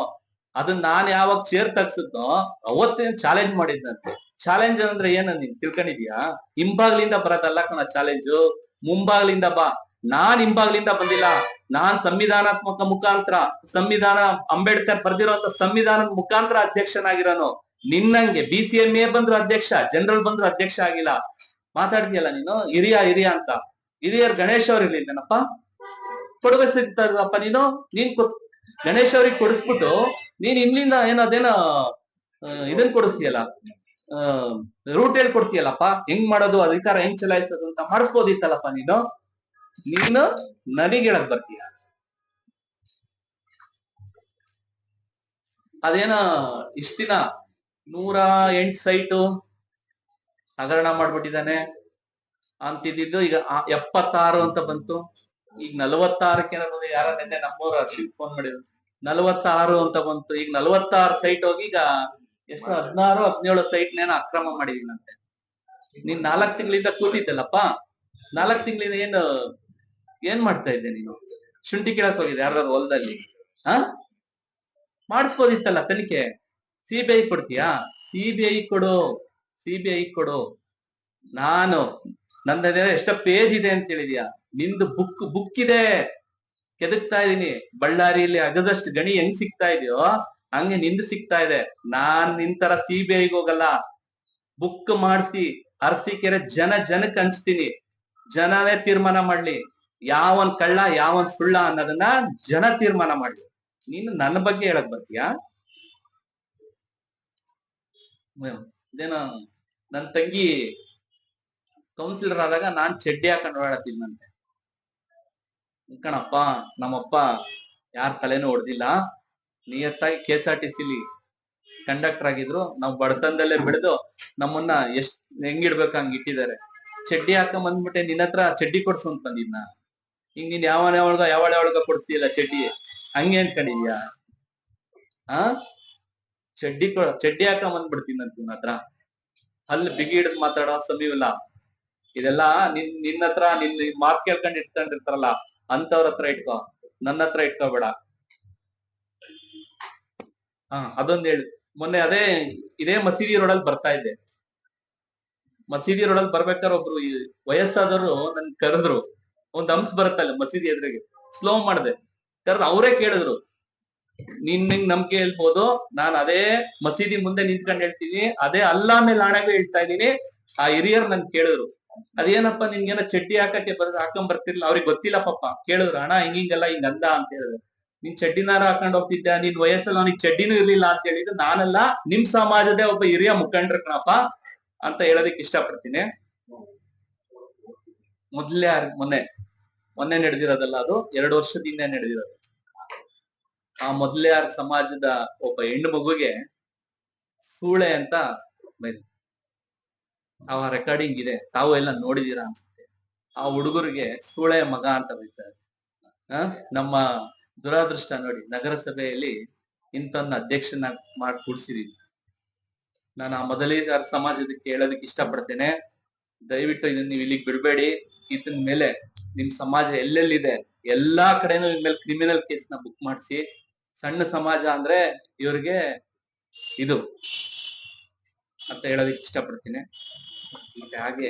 ಅದನ್ನ ನಾನ್ ಯಾವಾಗ ಚೇರ್ ತಗ್ಸಿದ್ನೋ ಅವತ್ತೇನ್ ಚಾಲೆಂಜ್ ಮಾಡಿದ್ನಂತೆ. ಚಾಲೆಂಜ್ ಅಂದ್ರೆ ಏನ ನೀನ್ ತಿಳ್ಕೊಂಡಿದ್ಯಾ? ಹಿಂಬಾಗ್ಲಿಂದ ಬರದಲ್ಲ ಕಣ ಚಾಲೆಂಜು, ಮುಂಬಾಗ್ಲಿಂದ ಬಾ. ನಾನ್ ಹಿಂಬಾಗ್ಲಿಂದ ಬಂದಿಲ್ಲ, ನಾನ್ ಸಂವಿಧಾನಾತ್ಮಕ ಮುಖಾಂತರ, ಅಂಬೇಡ್ಕರ್ ಬರ್ದಿರೋಂತ ಸಂವಿಧಾನದ ಮುಖಾಂತರ ಅಧ್ಯಕ್ಷನಾಗಿರೋನು. ನಿನ್ನಂಗೆ BCMA ಬಂದ್ರು ಅಧ್ಯಕ್ಷ, ಜನರಲ್ ಬಂದ್ರು ಅಧ್ಯಕ್ಷ ಆಗಿಲ್ಲ. ಮಾತಾಡ್ತೀಯಲ್ಲ ನೀನು ಹಿರಿಯ ಅಂತ. ಹಿರಿಯರ್ ಗಣೇಶ್ ಅವ್ರು ಇರ್ಲಿಲ್ಲೇನಪ್ಪ? ಕೊಡ್ಬೇಕಿತ್ತಪ್ಪ ನೀನು. ಗಣೇಶ್ ಅವ್ರಿಗೆ ಕೊಡಿಸ್ಬಿಟ್ಟು ನೀನ್ ಇಲ್ಲಿಂದ ಏನೋ ಇದನ್ ಕೊಡಿಸ್ತೀಯಲ್ಲ, ರೂಟ್ ಹೇಳ್ಕೊಡ್ತೀಯಲ್ಲಪ್ಪ, ಹೆಂಗ್ ಮಾಡೋದು, ಅಧಿಕಾರ ಹೆಂಗ್ ಚಲಾಯಿಸೋದು ಅಂತ ಮಾಡಿಸ್ಬೋದಿತ್ತಲ್ಲಪ್ಪ ನೀನು ನನಗೆ ಹೇಳಕ್ ಬರ್ತೀಯ? ಅದೇನ ಇಷ್ಟ ದಿನ 108 ಸೈಟು ಹಗರಣ ಮಾಡ್ಬಿಟ್ಟಿದ್ದಾನೆ ಅಂತಿದ್ದು, ಈಗ 76 ಅಂತ ಬಂತು. ಈಗ 46ಕ್ಕೆ ಯಾರ ನಿನ್ನೆ ನಮ್ಮೂರ ಶಿಫ್ಟ್ ಫೋನ್ ಮಾಡಿದ್ರು, 46 ಅಂತ ಬಂತು. ಈಗ 46 ಸೈಟ್ ಹೋಗಿ ಈಗ ಎಷ್ಟು 16-17 ಸೈಟ್ ನೇನ ಅಕ್ರಮ ಮಾಡಿದೀನಂತೆ. ನೀನ್ 4 ತಿಂಗಳಿಂದ ಕೂತಿದ್ದಲ್ಲಪ್ಪ, 4 ತಿಂಗಳಿಂದ ಏನ್ ಮಾಡ್ತಾ ಇದ್ದೆ ನೀನು? ಶುಂಠಿ ಕೀಳಕ್ ಹೋಗಿದೆ ಯಾರ್ದಾದ್ರು ಹೊಲದಲ್ಲಿ? ಮಾಡಿಸ್ಬೋದಿತ್ತಲ್ಲ ತನಿಖೆ. CBI ಕೊಡ್ತೀಯಾ? CBI ಕೊಡು. ನಾನು ನಂದ ಎಷ್ಟೋ ಪೇಜ್ ಇದೆ ಅಂತ ಹೇಳಿದ್ಯಾ? ನಿಂದು ಬುಕ್ ಇದೆ, ಕೆದಕ್ತಾ ಇದೀನಿ. ಬಳ್ಳಾರಿಯಲ್ಲಿ ಅಗದಷ್ಟು ಗಣಿ ಹೆಂಗ್ ಸಿಗ್ತಾ ಇದೆಯೋ ಹಂಗೆ ನಿಂದು ಸಿಗ್ತಾ ಇದೆ. ನಾನ್ ನಿಂತರ CBIಗೆ ಹೋಗಲ್ಲ. ಬುಕ್ ಮಾಡಿಸಿ ಅರಸೀಕೆರೆ ಜನಕ್ಕೆ ಹಂಚ್ತೀನಿ. ಜನನೇ ತೀರ್ಮಾನ ಮಾಡ್ಲಿ ಯಾವನ್ ಕಳ್ಳ ಯಾವನ್ ಸುಳ್ಳ ಅನ್ನೋದನ್ನ ಜನ ತೀರ್ಮಾನ ಮಾಡ್ಲಿ. ನೀನು ನನ್ನ ಬಗ್ಗೆ ಹೇಳಕ್ ಬರ್ತೀಯಾ? ಇದೇನ ನನ್ ತಂಗಿ ಕೌನ್ಸಿಲರ್ ಆದಾಗ ನಾನ್ ಚಡ್ಡಿ ಹಾಕೊಂಡು ಓಡಾಡತ್ತಿದ್ನಂತೆ. ಕಣಪ್ಪ, ನಮ್ಮಪ್ಪ ಯಾರ್ ತಲೆನೂ ಹೊಡೆದಿಲ್ಲ, ನಿಯತ್ತಾಗಿ KSRTC ಕಂಡಕ್ಟರ್ ಆಗಿದ್ರು. ನಾವು ಬಡತನದಲ್ಲೇ ಬೆಳೆದು ನಮ್ಮನ್ನ ಎಷ್ಟ್ ಹೆಂಗಿಡ್ಬೇಕು ಹಂಗ್ ಇಟ್ಟಿದ್ದಾರೆ. ಚಡ್ಡಿ ಹಾಕೊಂಡ್ ಬಂದ್ಬಿಟ್ಟೆ, ನಿನ್ನ ಹತ್ರ ಚಡ್ಡಿ ಕೊಡ್ಸು ಅಂತ ಬಂದಿದ್ನ. ಹಿಂಗ್ ನೀನ್ ಯಾವಳ ಕೊಡ್ಸ್ತಿಯಲ್ಲ ಚಡ್ಡಿ, ಹಂಗೆ ಅನ್ಕೊಂಡಿದ್ಯಾ? ಆ ಚಡ್ಡಿ ಹಾಕೊಂಡ್ ಬಂದ್ಬಿಡ್ತೀನಂತ ನಿನ್ನ ಹತ್ರ. ಅಲ್ಲಿ ಬಿಗಿ ಹಿಡಿದ್ ಮಾತಾಡೋ ಸಮಯವಿಲ್ಲ. ಇದೆಲ್ಲಾ ನಿನ್ನ ಹತ್ರ ನಿನ್ ಮಾತ್ ಕೇಳ್ಕೊಂಡ್ ಇಟ್ಕೊಂಡಿರ್ತಾರಲ್ಲ ಅಂತವ್ರ ಹತ್ರ ಇಟ್ಕೋ, ನನ್ನ ಹತ್ರ ಇಟ್ಕೋಬೇಡ. ಅದೊಂದ್ ಹೇಳು. ಮೊನ್ನೆ ಇದೇ ಮಸೀದಿ ರೋಡಲ್ಲಿ ಬರ್ತಾ ಇದ್ದೆ. ಮಸೀದಿ ರೋಡಲ್ಲಿ ಬರ್ಬೇಕಾದ್ರೆ ಒಬ್ರು ವಯಸ್ಸಾದವರು ನನ್ ಕರೆದ್ರು. ಒಂದ್ ಹಂಸ ಬರುತ್ತಲ್ಲ ಮಸೀದಿ ಎದುರಿಗೆ, ಸ್ಲೋ ಮಾಡ್ದೆ. ಕರೆದು ಅವರೇ ಕೇಳಿದ್ರು, ನಿಂಗ್ ನಂಬಿಕೆ ಹೇಳ್ಬೋದು, ನಾನ್ ಅದೇ ಮಸೀದಿ ಮುಂದೆ ನಿಂತ್ಕೊಂಡ್ ಹೇಳ್ತೀನಿ, ಅದೇ ಅಲ್ಲಾ ಮೇಲೆ ಆಣೆಗೂ ಹೇಳ್ತಾ ಇದೀನಿ. ಆ ಹಿರಿಯರ್ ನನ್ ಕೇಳಿದ್ರು, ಅದೇನಪ್ಪ ನಿನ್ಗೇನೋ ಚಡ್ಡಿ ಹಾಕೊಂಡ್ ಬರ್ತಿರ್ಲಿಲ್ಲ. ಅವ್ರಿಗೆ ಗೊತ್ತಿಲ್ಲ ಪಾಪ. ಕೇಳಿದ್ರು, ಅಣ್ಣ ಹಿಂಗೆಲ್ಲ ಹಿಂಗ್ ಅಂದ ಅಂತ ಹೇಳಿದ್ರು. ನೀನ್ ಚಡ್ಡಿನಾರ ಹಾಕೊಂಡ್ ಹೋಗ್ತಿದ್ದ, ನಿನ್ ವಯಸ್ಸಲ್ಲಿ ಅವನಿಗೆ ಚಡ್ಡಿನೂ ಇರ್ಲಿಲ್ಲ ಅಂತ ಹೇಳಿದ್ರು. ನಾನಲ್ಲ, ನಿಮ್ ಸಮಾಜದ ಒಬ್ಬ ಹಿರಿಯ ಮುಖಂಡ್ರ ಕಣಪ್ಪ ಅಂತ ಹೇಳೋದಕ್ಕೆ ಇಷ್ಟಪಡ್ತೀನಿ. ಮೊನ್ನೆ ನಡೆದಿರೋದಲ್ಲ, ಅದು 2 ವರ್ಷದ ಹಿಂದೆ ನಡೆದಿರೋದು. ಆ ಮೊದ್ಲ್ಯಾರ್ ಸಮಾಜದ ಒಬ್ಬ ಹೆಣ್ಣು ಮಗುಗೆ ಸೂಳೆ ಅಂತ ಆ ರೆಕಾರ್ಡಿಂಗ್ ಇದೆ, ತಾವು ಎಲ್ಲ ನೋಡಿದೀರಾ ಅನ್ಸುತ್ತೆ. ಆ ಹುಡುಗರಿಗೆ ಸೂಳೆ ಮಗ ಅಂತ ಬೈತಾರೆ. ನಮ್ಮ ದುರಾದೃಷ್ಟ ನೋಡಿ, ನಗರಸಭೆಯಲ್ಲಿ ಇಂಥನ್ನ ಅಧ್ಯಕ್ಷನ ಮಾಡಿ ಕೂಡ್ಸಿದೀನಿ. ನಾನು ಆ ಮೊದಲಿಗಾರ ಸಮಾಜದಕ್ಕೆ ಹೇಳೋದಕ್ಕೆ ಇಷ್ಟಪಡ್ತೇನೆ, ದಯವಿಟ್ಟು ಇದನ್ನ ನೀವು ಇಲ್ಲಿಗೆ ಬಿಡ್ಬೇಡಿ. ಇದನ್ ಮೇಲೆ ನಿಮ್ ಸಮಾಜ ಎಲ್ಲೆಲ್ಲಿದೆ ಎಲ್ಲಾ ಕಡೆನೂ ಇನ್ಮೇಲೆ ಕ್ರಿಮಿನಲ್ ಕೇಸ್ ನ ಬುಕ್ ಮಾಡಿಸಿ. ಸಣ್ಣ ಸಮಾಜ ಅಂದ್ರೆ ಇವ್ರಿಗೆ ಇದು ಅಂತ ಹೇಳೋದಕ್ಕೆ ಇಷ್ಟಪಡ್ತೀನಿ. ಮತ್ತೆ ಹಾಗೆ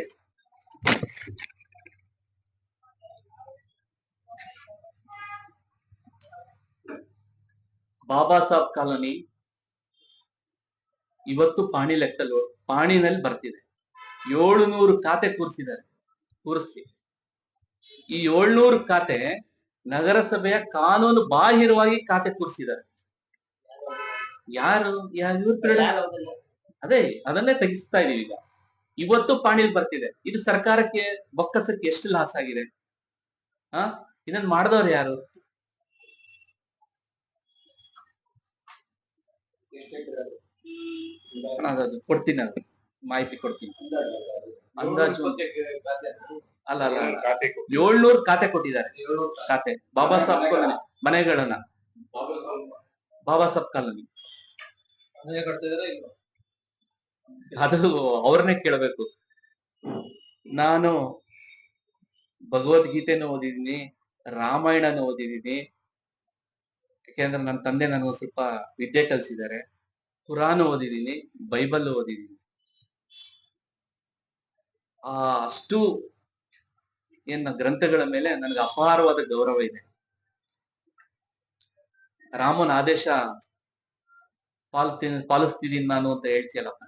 ಬಾಬಾ ಸಾಹೇಬ್ ಕಾಲೋನಿ ಇವತ್ತು ಪಾಣಿ ಲೆಕ್ಕದಲ್ಲಿ ಪಾಣಿನಲ್ಲಿ ಬರ್ತಿದೆ. 700 ಖಾತೆ ಕೂರಿಸ್ಲಿ. ಈ 700 ಖಾತೆ ನಗರಸಭೆಯ ಕಾನೂನು ಬಾಹಿರವಾಗಿ ಖಾತೆ ಕೂರಿಸಿದ್ದಾರೆ. ಯಾರು ಅದೇ ಅದನ್ನೇ ತೆಗಿಸ್ತಾ ಇದೀವಿ ಈಗ. ಇವತ್ತು ಪಾಣಿಲ್ ಬರ್ತಿದೆ. ಇದು ಸರ್ಕಾರಕ್ಕೆ ಬೊಕ್ಕಸಕ್ಕೆ ಎಷ್ಟು ಲಾಸ್ ಆಗಿದೆ. ಇದನ್ ಮಾಡಿದವ್ರು ಯಾರು? ಅದು ಕೊಡ್ತೀನಿ, ಅದು ಮಾಹಿತಿ ಕೊಡ್ತೀನಿ. ಅಂದಾಜು ಅಲ್ಲ 700 ಖಾತೆ ಕೊಟ್ಟಿದ್ದಾರೆ. ಖಾತೆ ಬಾಬಾ ಸಾಹೇಬ್ ಕಾಲೋನಿ ಮನೆಗಳನ್ನ, ಬಾಬಾ ಸಾಹೇಬ್ ಕಾಲೋನಿ ಅದು ಅವ್ರನ್ನೇ ಕೇಳಬೇಕು. ನಾನು ಭಗವದ್ಗೀತೆನೂ ಓದಿದೀನಿ, ರಾಮಾಯಣನೂ ಓದಿದೀನಿ. ಯಾಕೆಂದ್ರೆ ನನ್ನ ತಂದೆ ನನಗೆ ಸ್ವಲ್ಪ ವಿದ್ಯೆ ಕಲಿಸಿದ್ದಾರೆ. ಕುರಾನ್ ಓದಿದೀನಿ, ಬೈಬಲ್ ಓದಿದೀನಿ. ಅಷ್ಟು ಗ್ರಂಥಗಳ ಮೇಲೆ ನನಗೆ ಅಪಾರವಾದ ಗೌರವ ಇದೆ. ರಾಮನ ಆದೇಶ ಪಾಲಿಸ್ತಿದ್ದೀನಿ ನಾನು ಅಂತ ಹೇಳ್ತೀಯಲ್ಲಪ್ಪ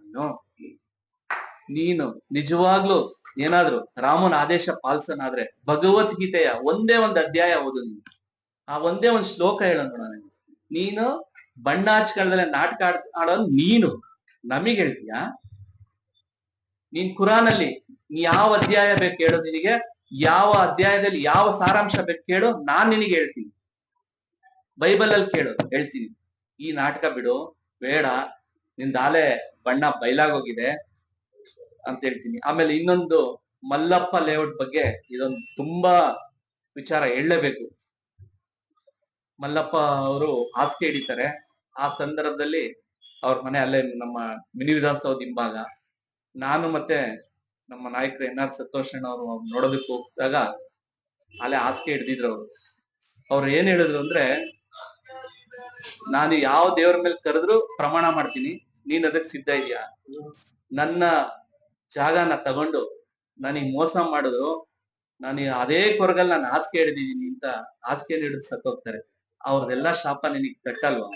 ನೀನು ನಿಜವಾಗ್ಲೂ ಏನಾದ್ರು ರಾಮನ ಆದೇಶ ಪಾಲಿಸನಾದ್ರೆ ಭಗವದ್ಗೀತೆಯ ಒಂದೇ ಒಂದು ಅಧ್ಯಾಯ ಓದು. ನೀನು ಆ ಒಂದೇ ಒಂದು ಶ್ಲೋಕ ಹೇಳೋಣ. ನೀನು ಬಣ್ಣ ಹಚ್ಕೊಳ್ಳದಲ್ಲೇ ನಾಟಕ ಆಡೋದು ನೀನು ನಮಗ್ ಹೇಳ್ತೀಯಾ? ನೀನ್ ಕುರಾನಲ್ಲಿ ಯಾವ ಅಧ್ಯಾಯ ಬೇಕು ಹೇಳು, ನಿನಗೆ ಯಾವ ಅಧ್ಯಾಯದಲ್ಲಿ ಯಾವ ಸಾರಾಂಶ ಬೇಕು ಕೇಳು, ನಾನ್ ನಿನಗೆ ಹೇಳ್ತೀನಿ. ಬೈಬಲ್ ಅಲ್ಲಿ ಕೇಳು, ಹೇಳ್ತೀನಿ. ಈ ನಾಟಕ ಬಿಡು, ಬೇಡ, ನಿಂದಾಲೆ ಬಣ್ಣ ಬಯಲಾಗೋಗಿದೆ ಅಂತ ಹೇಳ್ತೀನಿ. ಆಮೇಲೆ ಇನ್ನೊಂದು ಮಲ್ಲಪ್ಪ ಲೇಔಟ್ ಬಗ್ಗೆ ಇದೊಂದು ತುಂಬಾ ವಿಚಾರ ಹೇಳಲೇಬೇಕು. ಮಲ್ಲಪ್ಪ ಅವರು ಹಾಸಿಗೆ ಹಿಡಿತಾರೆ. ಆ ಸಂದರ್ಭದಲ್ಲಿ ಅವ್ರ ಮನೆ ಅಲ್ಲೇ ನಮ್ಮ ಮಿನಿ ವಿಧಾನಸೌಧ ಹಿಂಭಾಗ. ನಾನು ಮತ್ತೆ ನಮ್ಮ ನಾಯಕರು NR ಸಂತೋಷಣ್ಣ ಅವರು ನೋಡೋದಕ್ಕೆ ಹೋಗ್ದಾಗ ಅಲ್ಲೇ ಹಾಸಿಗೆ ಹಿಡ್ದಿದ್ರು. ಅವ್ರು ಏನ್ ಹೇಳಿದ್ರು ಅಂದ್ರೆ, ನಾನು ಯಾವ ದೇವ್ರ ಮೇಲೆ ಕರೆದ್ರು ಪ್ರಮಾಣ ಮಾಡ್ತೀನಿ, ನೀನ್ ಅದಕ್ಕೆ ಸಿದ್ಧ ಇದೆಯಾ? ನನ್ನ ಜಾಗನ ತಗೊಂಡು ನನಗ್ ಮೋಸ ಮಾಡಿದ್ರು, ನಾನು ಅದೇ ಕೊರಗಲ್ ನಾನು ಹಾಸಿಗೆ ಹಿಡಿದಿದ್ದೀನಿ ಅಂತ ಹಾಸಿಗೆ ಹಿಡಿದು ಸತ್ತೋಗ್ತಾರೆ. ಅವ್ರದೆಲ್ಲಾ ಶಾಪ ನಿನಗ್ ಕಟ್ಟಲ್ವಾ?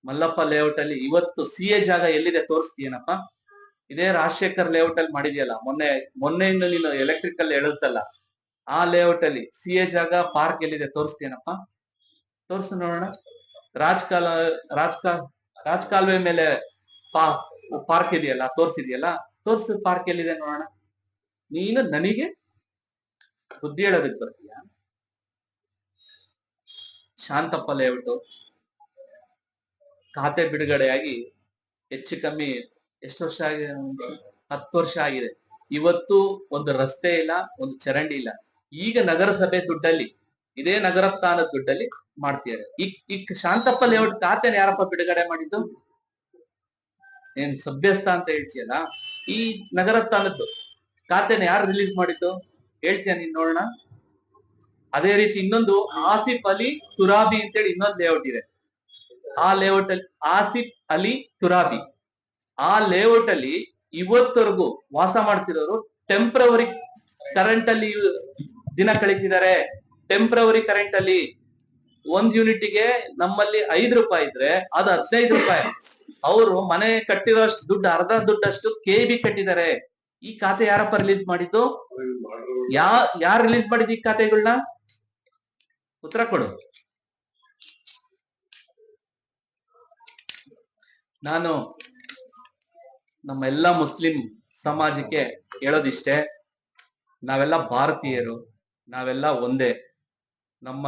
ಮಲ್ಲಪ್ಪ ಲೇಔಟ್ ಅಲ್ಲಿ ಇವತ್ತು CA ಜಾಗ ಎಲ್ಲಿದೆ ತೋರಿಸ್ತೀಯನಪ್ಪ? ಇದೇ ರಾಜಶೇಖರ್ ಲೇಔಟ್ ಅಲ್ಲಿ ಮಾಡಿದ್ಯಲ್ಲ, ಮೊನ್ನೆಯಿಂದ ನೀನು ಎಲೆಕ್ಟ್ರಿಕಲ್ ಹೇಳುತ್ತಲ್ಲ, ಆ ಲೇಔಟ್ ಅಲ್ಲಿ CA ಜಾಗ ಪಾರ್ಕ್ ಎಲ್ಲಿದೆ ತೋರಿಸ್ತೀಯನಪ್ಪ? ತೋರ್ಸು ನೋಡೋಣ. ರಾಜಕಾಲ ರಾಜಕಾ ರಾಜಕಾಲುವೆ ಮೇಲೆ ಪಾ ಪಾರ್ಕ್ ಇದೆಯಲ್ಲ, ತೋರ್ಸಿದ್ಯಲ್ಲ, ತೋರ್ಸು ಪಾರ್ಕ್ ಎಲ್ಲಿದೆ ನೋಡೋಣ. ನೀನು ನನಗೆ ಬುದ್ಧಿ ಹೇಳೋದಕ್ಕೆ ಬರ್ತೀಯ? ಶಾಂತಪ್ಪ ಲೇಔಟ್ ಖಾತೆ ಬಿಡುಗಡೆಯಾಗಿ ಹೆಚ್ಚು ಕಮ್ಮಿ ಎಷ್ಟು ವರ್ಷ ಆಗಿದೆ? 10 ವರ್ಷ ಆಗಿದೆ. ಇವತ್ತು ಒಂದು ರಸ್ತೆ ಇಲ್ಲ, ಒಂದು ಚರಂಡಿ ಇಲ್ಲ. ಈಗ ನಗರಸಭೆ ದುಡ್ಡಲ್ಲಿ, ಇದೇ ನಗರ ಸ್ಥಾನದ ದುಡ್ಡಲ್ಲಿ ಮಾಡ್ತಿದ್ದಾರೆ. ಈಗ ಶಾಂತಪ್ಪ ಲೇಔಟ್ ಖಾತೆನ ಯಾರಪ್ಪ ಬಿಡುಗಡೆ ಮಾಡಿದ್ದು? ಏನ್ ಸಭ್ಯಸ್ಥ ಅಂತ ಹೇಳ್ತೀಯಲ್ಲ, ಈ ನಗರ ಸ್ಥಾನದ್ದು ಖಾತೆನ ಯಾರು ರಿಲೀಸ್ ಮಾಡಿದ್ದು ಹೇಳ್ತೀಯ ನೀನ್ ನೋಡೋಣ. ಅದೇ ರೀತಿ ಇನ್ನೊಂದು ಆಸಿಫ್ ಅಲಿ ತುರಾಬಿ ಅಂತೇಳಿ ಇನ್ನೊಂದು ಲೇಔಟ್ ಇದೆ. ಆ ಲೇಔಟ್ ಅಲ್ಲಿ ಆಸಿಫ್ ಅಲಿ ತುರಾಬಿ, ಆ ಲೇಔಟ್ ಅಲ್ಲಿ ಇವತ್ತವರೆಗೂ ವಾಸ ಮಾಡ್ತಿರೋರು ಟೆಂಪ್ರವರಿ ಕರೆಂಟ್ ಅಲ್ಲಿ ದಿನ ಕಳೀತಿದ್ದಾರೆ. ಟೆಂಪ್ರವರಿ ಕರೆಂಟ್ ಅಲ್ಲಿ 1 ಯೂನಿಟ್ಗೆ ನಮ್ಮಲ್ಲಿ 5 ರೂಪಾಯಿ ಇದ್ರೆ ಅದು 15 ರೂಪಾಯಿ. ಅವರು ಮನೆ ಕಟ್ಟಿರೋಷ್ಟು ದುಡ್ಡು, ಅರ್ಧ ದುಡ್ಡಷ್ಟು KB ಕಟ್ಟಿದ್ದಾರೆ. ಈ ಖಾತೆ ಯಾರಪ್ಪ ರಿಲೀಸ್ ಮಾಡಿದ್ದು? ಯಾರು ರಿಲೀಸ್ ಮಾಡಿದ್ದು ಈ ಖಾತೆಗಳನ್ನ? ಉತ್ತರ ಕೊಡು. ನಾನು ನಮ್ಮ ಎಲ್ಲಾ ಮುಸ್ಲಿಂ ಸಮಾಜಕ್ಕೆ ಹೇಳೋದಿಷ್ಟೇ, ನಾವೆಲ್ಲ ಭಾರತೀಯರು, ನಾವೆಲ್ಲ ಒಂದೇ. ನಮ್ಮ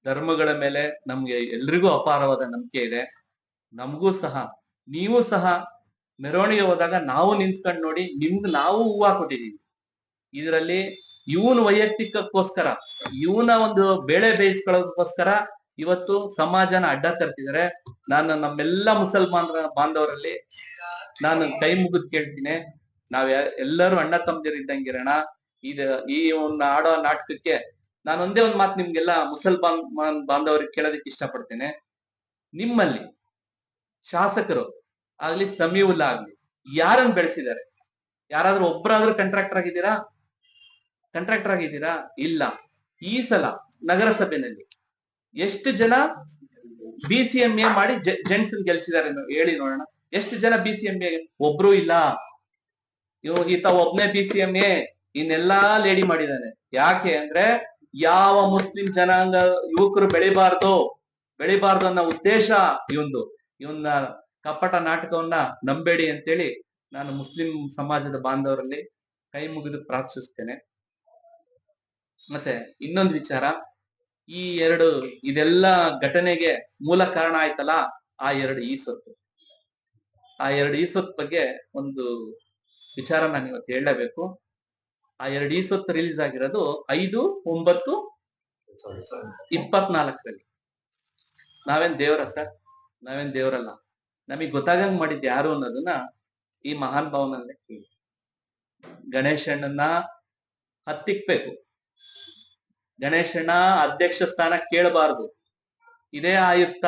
ಧರ್ಮಗಳ ಮೇಲೆ ನಮ್ಗೆ ಎಲ್ರಿಗೂ ಅಪಾರವಾದ ನಂಬಿಕೆ ಇದೆ. ನಮಗೂ ಸಹ, ನೀವು ಸಹ ಮೆರವಣಿಗೆ ಹೋದಾಗ ನಾವು ನಿಂತ್ಕೊಂಡು ನೋಡಿ, ನಿಮ್ಗೆ ನಾವು ಹೂವ ಕೊಟ್ಟಿದೀವಿ. ಇದರಲ್ಲಿ ಇವನ್ ವೈಯಕ್ತಿಕಕ್ಕೋಸ್ಕರ, ಇವನ ಒಂದು ಬೇಳೆ ಬೇಯಿಸ್ಕೊಳ್ಳೋದಕ್ಕೋಸ್ಕರ ಇವತ್ತು ಸಮಾಜನ ಅಡ್ಡ ತರ್ತಿದ್ದಾರೆ. ನಾನು ನಮ್ಮೆಲ್ಲಾ ಮುಸಲ್ಮಾನರ ಬಾಂಧವರಲ್ಲಿ ನಾನು ಕೈ ಮುಗಿದ್ ಕೇಳ್ತೀನಿ, ನಾವ್ ಎಲ್ಲರೂ ಅಣ್ಣ ತಮ್ಮದಿರಿದ್ದಂಗಿರೋಣ. ಈ ಒಂದು ಆಡೋ ನಾಟಕಕ್ಕೆ ನಾನು ಒಂದೇ ಒಂದ್ ಮಾತು ನಿಮ್ಗೆಲ್ಲ ಮುಸಲ್ಮಾನ್ ಬಾಂಧವರಿಗೆ ಕೇಳೋದಕ್ಕೆ ಇಷ್ಟಪಡ್ತೇನೆ. ನಿಮ್ಮಲ್ಲಿ ಶಾಸಕರು ಆಗ್ಲಿ, ಸಮೀವುಲ್ಲಾ ಆಗ್ಲಿ, ಯಾರನ್ನ ಬೆಳೆಸಿದ್ದಾರೆ? ಯಾರಾದ್ರೂ ಒಬ್ಬರಾದ್ರೂ ಕಾಂಟ್ರಾಕ್ಟರ್ ಆಗಿದ್ದೀರಾ? ಇಲ್ಲ. ಈ ಸಲ ನಗರಸಭೆಯಲ್ಲಿ ಎಷ್ಟು ಜನ BCMA ಮಾಡಿ ಜೆಂಟ್ಸ್ ಗೆಲ್ಸಿದ್ದಾರೆ ಹೇಳಿ ನೋಡೋಣ. ಎಷ್ಟು ಜನ BCMA? ಒಬ್ರು ಇಲ್ಲ. ಈತ ಒಬ್ನೇ BCMA, ಇನ್ನೆಲ್ಲಾ ಲೇಡಿ ಮಾಡಿದಾನೆ. ಯಾಕೆ ಅಂದ್ರೆ ಯಾವ ಮುಸ್ಲಿಂ ಜನಾಂಗ ಯುವಕರು ಬೆಳಿಬಾರ್ದು ಅನ್ನೋ ಉದ್ದೇಶ ಇವನ್ನ ಕಪಟ ನಾಟಕವನ್ನ ನಂಬೇಡಿ ಅಂತೇಳಿ ನಾನು ಮುಸ್ಲಿಂ ಸಮಾಜದ ಬಾಂಧವರಲ್ಲಿ ಕೈ ಮುಗಿದು ಪ್ರಾರ್ಥಿಸ್ತೇನೆ. ಮತ್ತೆ ಇನ್ನೊಂದು ವಿಚಾರ, ಇದೆಲ್ಲ ಘಟನೆಗೆ ಮೂಲ ಕಾರಣ ಆಯ್ತಲ್ಲ, ಆ 2 ಈಸೊತ್ತು ಬಗ್ಗೆ ಒಂದು ವಿಚಾರ ನಾನು ಇವತ್ತು ಹೇಳಲೇಬೇಕು. ಆ 2 ಈಸೊತ್ತು ರಿಲೀಸ್ ಆಗಿರೋದು 5/9/24. ನಾವೇನ್ ದೇವರ ಸರ್? ನಾವೇನ್ ದೇವರಲ್ಲ. ನಮಗ್ ಗೊತ್ತಾಗಂಗ್ ಮಾಡಿದ್ ಯಾರು ಅನ್ನೋದನ್ನ ಈ ಮಹಾನ್ ಭಾವನಲ್ಲೇ ಕೇಳಿ. ಗಣೇಶಣ್ಣನ ಹತ್ತಿಕ್ಬೇಕು. ಗಣೇಶಣ್ಣ ಅಧ್ಯಕ್ಷ ಸ್ಥಾನ ಕೇಳಬಾರ್ದು. ಇದೇ ಆಯುಕ್ತ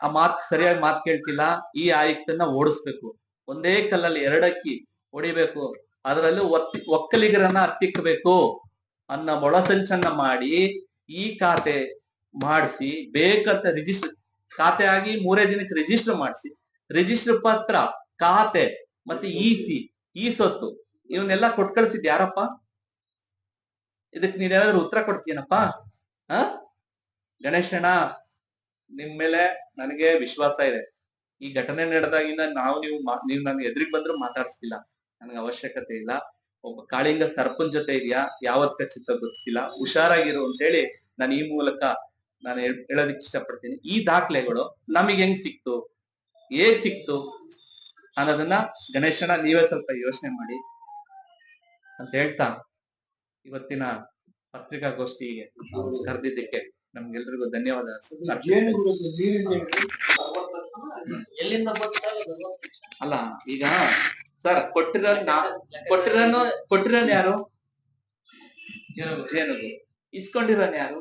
ಆ ಸರಿಯಾಗಿ ಮಾತು ಕೇಳ್ತಿಲ್ಲ, ಈ ಆಯುಕ್ತನ ಓಡಿಸ್ಬೇಕು. ಒಂದೇ ಕಲ್ಲಲ್ಲಿ 2 ಅಕ್ಕಿ ಹೊಡಿಬೇಕು. ಅದರಲ್ಲೂ ಒಕ್ಕಲಿಗರನ್ನ ಹತ್ತಿಕ್ಬೇಕು ಅನ್ನೋ ಮೊಳಸಂಚನ್ನ ಮಾಡಿ ಈ ಖಾತೆ ಮಾಡಿಸಿ, ಬೇಕಂತ ರಿಜಿಸ್ಟರ್ ಖಾತೆ ಆಗಿ 3 ದಿನಕ್ಕೆ ರಿಜಿಸ್ಟರ್ ಮಾಡಿಸಿ, ರಿಜಿಸ್ಟರ್ ಪತ್ರ, ಖಾತೆ ಮತ್ತೆ ಈ ಸೊತ್ತು ಇವನ್ನೆಲ್ಲ ಕೊಟ್ ಕಳ್ಸಿದ್ ಯಾರಪ್ಪ? ಇದಕ್ ನೀನೇನಾದ್ರೂ ಉತ್ತರ ಕೊಡ್ತೀನಪ್ಪ? ಗಣೇಶಣ್ಣ, ನಿಮ್ ಮೇಲೆ ನನಗೆ ವಿಶ್ವಾಸ ಇದೆ. ಈ ಘಟನೆ ನಡೆದಾಗಿಂದ ನೀವು ನನ್ನ ಎದುರಿಗೆ ಬಂದ್ರು ಮಾತಾಡ್ಸ್ತಿಲ್ಲ. ನನಗೆ ಅವಶ್ಯಕತೆ ಇಲ್ಲ. ಒಬ್ಬ ಕಾಳಿಂಗ ಸರ್ಪಂಚ್ ಜೊತೆ ಇದೆಯಾ, ಯಾವತ್ ಖಚಿತ ಗೊತ್ತಿಲ್ಲ. ಹುಷಾರಾಗಿರು ಅಂತ ಹೇಳಿ ನಾನು ಈ ಮೂಲಕ ನಾನು ಹೇಳೋದಕ್ಕೆ ಇಷ್ಟಪಡ್ತೀನಿ. ಈ ದಾಖಲೆಗಳು ನಮಗೆ ಹೆಂಗ್ ಸಿಕ್ತು, ಹೇಗ್ ಸಿಕ್ತು ಅನ್ನೋದನ್ನ ಗಣೇಶಣ್ಣ ನೀವೇ ಸ್ವಲ್ಪ ಯೋಚನೆ ಮಾಡಿ ಅಂತ ಹೇಳ್ತಾ, ಇವತ್ತಿನ ಪತ್ರಿಕಾಗೋಷ್ಠಿಗೆ ಕರೆದಿದ್ದಕ್ಕೆ ನಮ್ಗೆಲ್ರಿಗೂ ಧನ್ಯವಾದ. ಅಲ್ಲ, ಈಗ ಸರ್ ಕೊಟ್ಟಿರೋನ್ ಯಾರು? ಜೇನುಗು. ಇಸ್ಕೊಂಡಿರೋನ್ ಯಾರು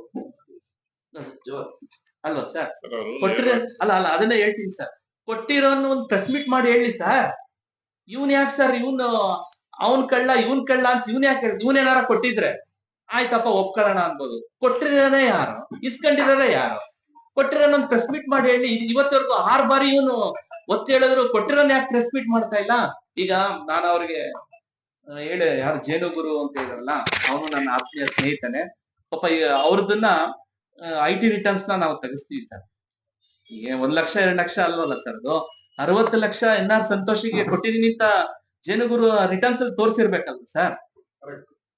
ಅಲ್ವಾ ಸರ್? ಅಲ್ಲ ಅದನ್ನ ಹೇಳ್ತೀನಿ ಸರ್. ಕೊಟ್ಟಿರೋನ್ ಒಂದು ಪ್ರೆಸ್ ಮೀಟ್ ಮಾಡಿ ಹೇಳಿ ಸರ್. ಇವನ್ ಯಾಕೆ ಸರ್ ಅವನ್ ಕಳ್ಳ ಅಂತ ಇವನ್ ಯಾಕೆ? ಇವನೇನಾರ ಕೊಟ್ಟಿದ್ರೆ ಆಯ್ತಪ್ಪ ಒಪ್ಕೊಳ್ಳೋಣ ಅನ್ಬೋದು. ಕೊಟ್ಟಿರೋದೇ ಯಾರು? ಇಸ್ಕೊಂಡಿರೋದೇ ಯಾರು? ಕೊಟ್ಟಿರೋನ್ ಒಂದು ಪ್ರೆಸ್ ಮೀಟ್ ಮಾಡಿ ಹೇಳಿ. ಇವತ್ತವರೆಗೂ 6 ಬಾರಿ ಇವನು ಒತ್ತಿ ಹೇಳಿದ್ರು ಕೊಟ್ಟಿರೋನ್ ಯಾಕೆ ಪ್ರೆಸ್ ಮೀಟ್ ಮಾಡ್ತಾ ಇಲ್ಲ? ಈಗ ನಾನು ಅವ್ರಿಗೆ ಯಾರು ಜೇನುಗುರು ಅಂತ ಹೇಳಿದ್ರಲ್ಲ, ಅವನು ನನ್ನ ಆತ್ಮೀಯ ಸ್ನೇಹಿತನೇ. ಪಾಪ ಅವ್ರದನ್ನ IT ರಿಟರ್ನ್ಸ್ ನಾವು ತೆಗಿಸ್ತೀವಿ ಸರ್. 1 ಲಕ್ಷ 2 ಲಕ್ಷ ಅಲ್ವಲ್ಲ ಸರ್ ಅದು. 60 ಲಕ್ಷ NR ಸಂತೋಷಿಗೆ ಕೊಟ್ಟಿದೀನಿ ಅಂತ ಜೇನುಗುರು ರಿಟರ್ನ್ಸ್ ಅಲ್ಲಿ ತೋರಿಸಿರ್ಬೇಕಲ್ವ ಸರ್.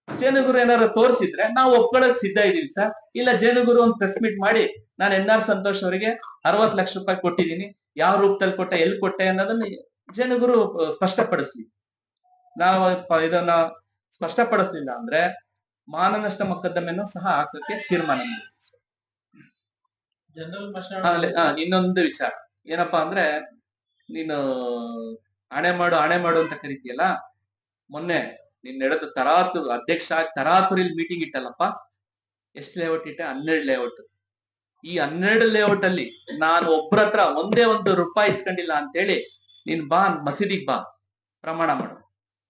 ಜೇನುಗುರು ಏನಾದ್ರು ತೋರಿಸಿದ್ರೆ ನಾವು ಒಪ್ಕೊಳ್ಳಕ್ ಸಿದ್ಧ ಇದೀವಿ ಸರ್. ಇಲ್ಲ ಜೇನುಗುರು ಒಂದು ಪ್ರೆಸ್ ಮೀಟ್ ಮಾಡಿ ನಾನು NR ಸಂತೋಷ್ ಅವರಿಗೆ 60 ಲಕ್ಷ ರೂಪಾಯಿ ಕೊಟ್ಟಿದ್ದೀನಿ, ಯಾವ ರೂಪದಲ್ಲಿ ಕೊಟ್ಟೆ, ಎಲ್ಲಿ ಕೊಟ್ಟೆ ಅನ್ನೋದನ್ನ ಜೇನುಗುರು ಸ್ಪಷ್ಟಪಡಿಸ್ಲಿ. ನಾವು ಇದನ್ನ ಸ್ಪಷ್ಟಪಡಿಸ್ಲಿಲ್ಲ ಅಂದ್ರೆ ಮಾನನಷ್ಟ ಮೊಕದ್ದಮೆಯನ್ನು ಸಹ ಹಾಕಕ್ಕೆ ತೀರ್ಮಾನ ಮಾಡಿದ್ವಿ ಸರ್. ಆಮೇಲೆ ಇನ್ನೊಂದು ವಿಚಾರ ಏನಪ್ಪಾ ಅಂದ್ರೆ, ನೀನು ಆಣೆ ಮಾಡು ಅಂತ ಕರಿತೀಯಲ್ಲ, ಮೊನ್ನೆ ನೀನ್ ನಡೆದ ತರಾತುರು ಅಧ್ಯಕ್ಷ ತರಾತುರಿಲ್ ಮೀಟಿಂಗ್ ಇಟ್ಟಲ್ಲಪ್ಪ. ಎಷ್ಟು ಲೇಔಟ್ ಇಟ್ಟೆ? 12 ಲೇಔಟ್. ಈ 12 ಲೇಔಟ್ ಅಲ್ಲಿ ನಾನು ಒಬ್ರ ಹತ್ರ ಒಂದೇ ಒಂದು ರೂಪಾಯಿ ಇಸ್ಕೊಂಡಿಲ್ಲ ಅಂತ ಹೇಳಿ ನೀನ್ ಬಾ ಮಸೀದಿಗ್ ಬಾ, ಪ್ರಮಾಣ ಮಾಡು.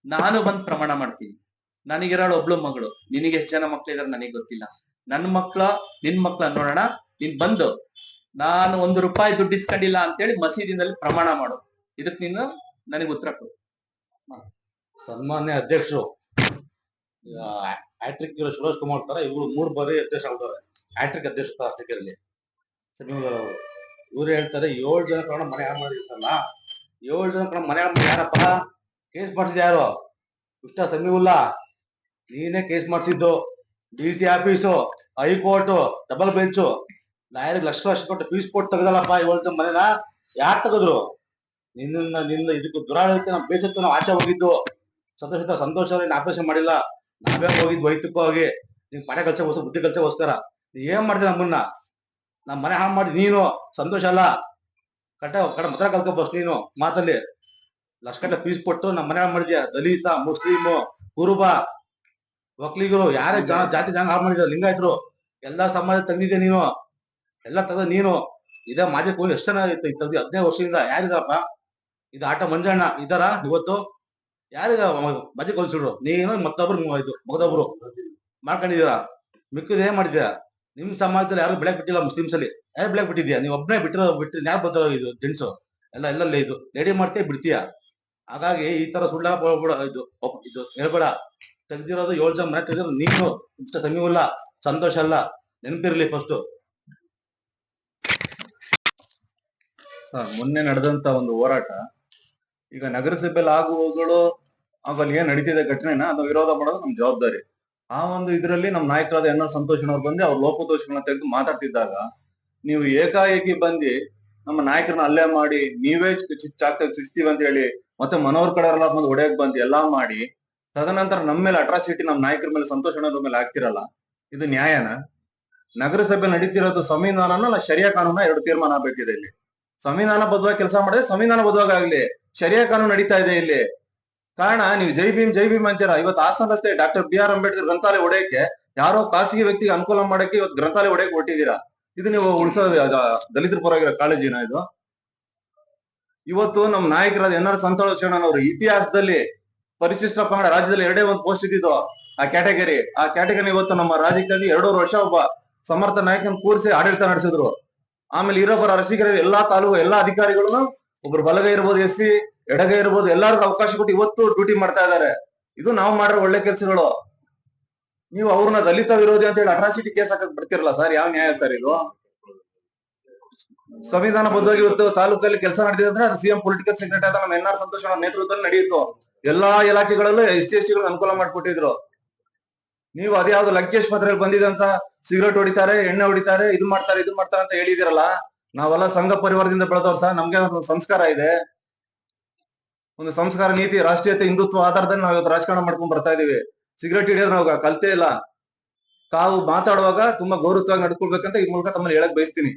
ನಾನು ಬಂದ್ ಪ್ರಮಾಣ ಮಾಡ್ತೀನಿ. ನನಗಿರೋಳು ಒಬ್ಳು ಮಗಳು, ನಿನಗೆ ಎಷ್ಟು ಜನ ಮಕ್ಳಿದಾರೆ ನನಗೆ ಗೊತ್ತಿಲ್ಲ. ನನ್ನ ಮಕ್ಳ ನಿನ್ ಮಕ್ಳ ನೋಡೋಣ. ನೀನ್ ಬಂದು ನಾನು 1 ರೂಪಾಯಿ ದುಡ್ಡು ಇಸ್ಕೊಂಡಿಲ್ಲ ಅಂತೇಳಿ ಮಸೀದಿನಲ್ಲಿ ಪ್ರಮಾಣ ಮಾಡು. ಇದಕ್ ನೀನು ನನಗೆ ಉತ್ತರ ಕೊಡು.
ಸನ್ಮಾನ್ಯ ಅಧ್ಯಕ್ಷರು ಹ್ಯಾಟ್ರಿಕ್ ಸುರೇಶ್ ಕುಮಾರ್ ತರ ಇವರು 3 ಬಾರಿ ಅಧ್ಯಕ್ಷ ಆಗ್ತಾರೆ. ಹ್ಯಾಟ್ರಿಕ್ ಅಧ್ಯಕ್ಷ ಅರ್ಚಕರಲ್ಲಿ ಇವ್ರು ಹೇಳ್ತಾರೆ 7 ಜನ ಕಣ ಮನೆ ಹಾಳು ಮಾಡಿರ್ತಾರಲ್ಲ, 7 ಜನ ಕಣ ಮನೆ ಹಾಳು ಮಾಡಿ ಯಾರಪ್ಪ ಕೇಸ್ ಮಾಡ್ಸಿದ್ ಯಾರು? ಇಷ್ಟ ಸಮೀವುಲ್ಲಾ, ನೀನೇ ಕೇಸ್ ಮಾಡ್ಸಿದ್ದು. DC office, high court, double bench, lawyer lakh ಕೊಟ್ಟು ಫೀಸ್ ಕೊಟ್ಟು ತೆಗ್ದಲ್ಲಪ್ಪ 7 ಜನ ಮನೆನ. ಯಾರು ತೆಗೆದ್ರು? ನಿನ್ನ ಇದಕ್ಕೆ ದುರಾಡಳಿತ ನಾವು ಬೇಸತ್ತು ನಾವು ಆಚೆ ಹೋಗಿದ್ದು. ಸಂತೋಷ ಅವ್ರನ್ನ ಆಪರೇಷನ್ ಮಾಡಿಲ್ಲ, ನಾವೇ ಹೋಗಿದ್ದು ವೈಯಕ್ತಿಕವಾಗಿ. ನಿನ್ ಪಡೆ ಕಲ್ಸೋಸ್ಕರ, ಬುದ್ಧಿ ಕಲ್ಸೋಸ್ಕರ ನೀ ಏನ್ ಮಾಡಿದೆ ನಮ್ಮನ್ನ? ನಮ್ಮ ಮನೆ ಹಾಳು ಮಾಡಿ ನೀನು, ಸಂತೋಷ ಅಲ್ಲ. ಕಡೆ ಮತ ಕಲ್ಕೊ ಬಸ್ ನೀನು ಮಾತಲ್ಲಿ ಲಕ್ಷ ಫೀಸ್ ಕೊಟ್ಟು ನಮ್ಮ ಮನೆ ಹಾಳು ಮಾಡಿದ್ಯಾ. ದಲಿತ, ಮುಸ್ಲಿಮು, ಕುರುಬ, ಒಕ್ಲಿಗರು, ಯಾರೇ ಜಾತಿ ಜನ ಹಾಳು ಮಾಡಿದ್ರು, ಲಿಂಗಾಯತರು ಎಲ್ಲಾ ಸಮಾಜ ತೆಗ್ದಿದ್ಯಾ ನೀನು. ಎಲ್ಲ ತೆಗ್ದ ನೀನು. ಇದೇ ಮಾಜಿ ಕೂಲಿ ಎಷ್ಟು ಜನ ತೆಗ್ದಿ 15 ವರ್ಷದಿಂದ ಯಾರಿದಾರಪ್ಪ? ಇದು ಆಟ ಮಂಜಣ್ಣ ಇದಾರ ಇವತ್ತು? ಯಾರಿಗ ಮಾಜಿ ಕೊಲಿಸಿದ್ರು? ನೀನು ಮತ್ತೊಬ್ರು ಇದು ಮಗದೊಬ್ರು ಮಾಡ್ಕೊಂಡಿದೀರಾ. ಮಿಕ್ಕಿದ ಏನ್ ಮಾಡಿದ್ಯಾ? ನಿಮ್ ಸಮಾಜದಲ್ಲಿ ಯಾರು ಬೆಳಕ್ ಬಿಟ್ಟಿಲ್ಲ. ಮುಸ್ಲಿಮ್ಸ್ ಅಲ್ಲಿ ಯಾರು ಬೆಳಕ್ ಬಿಟ್ಟಿದ್ಯಾ? ನೀವು ಒಬ್ಬನೇ ಬಿಟ್ಟಿರಿ. ಯಾರು ಬರ್ತಾರೋ ಇದು ಜೆಂಟ್ಸು ಎಲ್ಲಲ್ಲೇ ಇದು ರೆಡಿ ಮಾಡ್ತೀಯ ಬಿಡ್ತೀಯ. ಹಾಗಾಗಿ ಈ ತರ ಸುಳ್ಳ ಇದು ಹೇಳ್ಬೇಡ. ತೆಗ್ದಿರೋದು 7 ಜನ ಮನೆ ತೆಗ್ದಿರೋದು ನೀನು. ಇಷ್ಟ ಸಮೀವುಲ್ಲ, ಸಂತೋಷ ಅಲ್ಲ, ನೆನಪಿರ್ಲಿ ಫಸ್ಟ್.
ಸರ್, ಮೊನ್ನೆ ನಡೆದಂತ ಒಂದು ಹೋರಾಟ ಈಗ ನಗರಸಭೆಯಲ್ಲಿ ಆಗುವಗಳು ಅಲ್ಲಿ ಏನ್ ನಡೀತಿದೆ ಘಟನೆನ ಅದು ವಿರೋಧ ಮಾಡೋದು ನಮ್ ಜವಾಬ್ದಾರಿ. ಆ ಒಂದು ಇದರಲ್ಲಿ ನಮ್ ನಾಯಕರಾದ NR ಸಂತೋಷನವ್ರು ಬಂದು ಅವ್ರ ಲೋಪದೋಷಗಳನ್ನ ತೆಗೆದು ಮಾತಾಡ್ತಿದ್ದಾಗ ನೀವು ಏಕಾಏಕಿ ಬಂದು ನಮ್ಮ ನಾಯಕರನ್ನ ಹಲ್ಲೆ ಮಾಡಿ ನೀವೇ ಚುಚ್ತೀವಿ ಅಂತ ಹೇಳಿ ಮತ್ತೆ ಮನೋಹರ್ ಕಡೆ ಎಲ್ಲ ಬಂದು ಹೊಡೆಯಕ್ ಬಂದು ಎಲ್ಲಾ ಮಾಡಿ ತದನಂತರ ನಮ್ಮ ಮೇಲೆ ಅಟ್ರಾಸಿಟಿ ನಮ್ಮ ನಾಯಕರ ಮೇಲೆ ಸಂತೋಷನವ್ರ ಮೇಲೆ ಆಗ್ತಿರಲ್ಲ, ಇದು ನ್ಯಾಯನ? ನಗರಸಭೆ ನಡೀತಿರೋದು ಸಂವಿಧಾನನ ಅಲ್ಲ ಶರಿಯಾ ಕಾನೂನ? 2 ತೀರ್ಮಾನ ಆಗ್ಬೇಕಿದೆ ಇಲ್ಲಿ. ಸಂವಿಧಾನ ಬದ್ಧವಾಗಿ ಕೆಲಸ ಮಾಡಿದ್ರೆ ಸಂವಿಧಾನ ಬದ್ಧವಾಗಿ ಆಗ್ಲಿ. ಶರಿಯಾ ಕಾನೂನು ನಡೀತಾ ಇದೆ ಇಲ್ಲಿ. ಕಾರಣ ನೀವು ಜೈ ಭೀಮ್ ಅಂತೀರಾ. ಇವತ್ತು ಹಾಸನ ರಸ್ತೆ ಡಾಕ್ಟರ್ BR ಅಂಬೇಡ್ಕರ್ ಗ್ರಂಥಾಲಯ ಹೊಡೆಯಕ್ಕೆ ಯಾರೋ ಖಾಸಗಿ ವ್ಯಕ್ತಿಗೆ ಅನುಕೂಲ ಮಾಡಕ್ಕೆ ಇವತ್ತು ಗ್ರಂಥಾಲಯ ಹೊಡೆಯಕ್ಕೆ ಹೊಟ್ಟಿದ್ದೀರಾ. ಇದು ನೀವು ಉಳಿಸೋದು ದಲಿತರ ಪರವಾಗಿರೋ ಕಾಳಜಿನ ಇದು? ಇವತ್ತು ನಮ್ಮ ನಾಯಕರಾದ NR ಸಂತೋಷಣ್ಣನವರು ಇತಿಹಾಸದಲ್ಲಿ ಪರಿಶಿಷ್ಟ ಪಂಗಡ ರಾಜ್ಯದಲ್ಲಿ 2 ಒಂದು ಪೋಸ್ಟ್ ಇದ್ದಿದ್ದು ಆ ಕ್ಯಾಟಗರಿ ಇವತ್ತು ನಮ್ಮ ರಾಜ್ಯಕ್ಕಾಗಿ 2.5 ವರ್ಷ ಒಬ್ಬ ಸಮರ್ಥ ನಾಯಕನ ಕೂರಿಸಿ ಆಡಳಿತ ನಡೆಸಿದ್ರು. ಆಮೇಲೆ ಇರೋಬ್ಬರ ರಸಿಕರ ಎಲ್ಲಾ ತಾಲೂಕು ಎಲ್ಲಾ ಅಧಿಕಾರಿಗಳನ್ನು ಒಬ್ರು ಬಲಗೈ ಇರ್ಬೋದು, SC ಎಡಗೈ ಇರ್ಬೋದು, ಎಲ್ಲರಿಗೂ ಅವಕಾಶ ಕೊಟ್ಟು ಇವತ್ತು ಡ್ಯೂಟಿ ಮಾಡ್ತಾ ಇದ್ದಾರೆ. ಇದು ನಾವು ಮಾಡಿರೋ ಒಳ್ಳೆ ಕೆಲಸಗಳು. ನೀವು ಅವ್ರನ್ನ ದಲಿತ ವಿರೋಧಿ ಅಂತ ಹೇಳಿ ಅಟ್ರಾಸಿಟಿ ಕೇಸ್ ಹಾಕಕ್ ಬಿಡ್ತಿರಲ್ಲ ಸರ್, ಯಾವ ನ್ಯಾಯ ಸರ್ ಇದು? ಸಂವಿಧಾನ ಬದ್ಧವಾಗಿ ಇವತ್ತು ತಾಲೂಕಲ್ಲಿ ಕೆಲಸ ನಡೆದಿದೆ ಅಂದ್ರೆ ಅದು CM ಪೊಲಿಟಿಕಲ್ ಸೆಕ್ರೆಟರಿ ಆದ ನಮ್ಮ NR ಸಂತೋಷ್ ಅವರ ನೇತೃತ್ವದಲ್ಲಿ ನಡೆಯಿತು. ಎಲ್ಲಾ ಇಲಾಖೆಗಳಲ್ಲೂ SC ST ಗಳು ಅನುಕೂಲ ಮಾಡ್ಕೊಟ್ಟಿದ್ರು. ನೀವು ಅದ್ಯಾವ್ದು ಲಂಕೇಶ್ ಪತ್ರಲ್ಲಿ ಬಂದಿದೆ ಅಂತ ಸಿಗರೇಟ್ ಹೊಡಿತಾರೆ, ಎಣ್ಣೆ ಹೊಡಿತಾರೆ, ಇದು ಮಾಡ್ತಾರೆ ಅಂತ ಹೇಳಿದಿರಲ್ಲ. ನಾವೆಲ್ಲ ಸಂಘ ಪರಿವಾರದಿಂದ ಬೆಳೆದವ್ರು ಸರ್, ನಮ್ಗೆ ಒಂದು ಸಂಸ್ಕಾರ ಇದೆ, ಒಂದು ಸಂಸ್ಕಾರ, ನೀತಿ, ರಾಷ್ಟ್ರೀಯತೆ, ಹಿಂದುತ್ವ ಆಧಾರದಲ್ಲಿ ನಾವು ಇವತ್ತು ರಾಜಕಾರಣ ಮಾಡ್ಕೊಂಡ್ ಬರ್ತಾ ಇದೀವಿ. ಸಿಗರೇಟ್ ಹಿಡಿಯೋದು ನಾವು ಕಲ್ತೇ ಇಲ್ಲ. ತಾವು ಮಾತಾಡುವಾಗ ತುಂಬಾ ಗೌರವವಾಗಿ ನಡ್ಕೊಳ್ಬೇಕಂತ ಈ ಮೂಲಕ ತಮ್ಮಲ್ಲಿ ಹೇಳಕ್ ಬಯಸ್ತೀನಿ.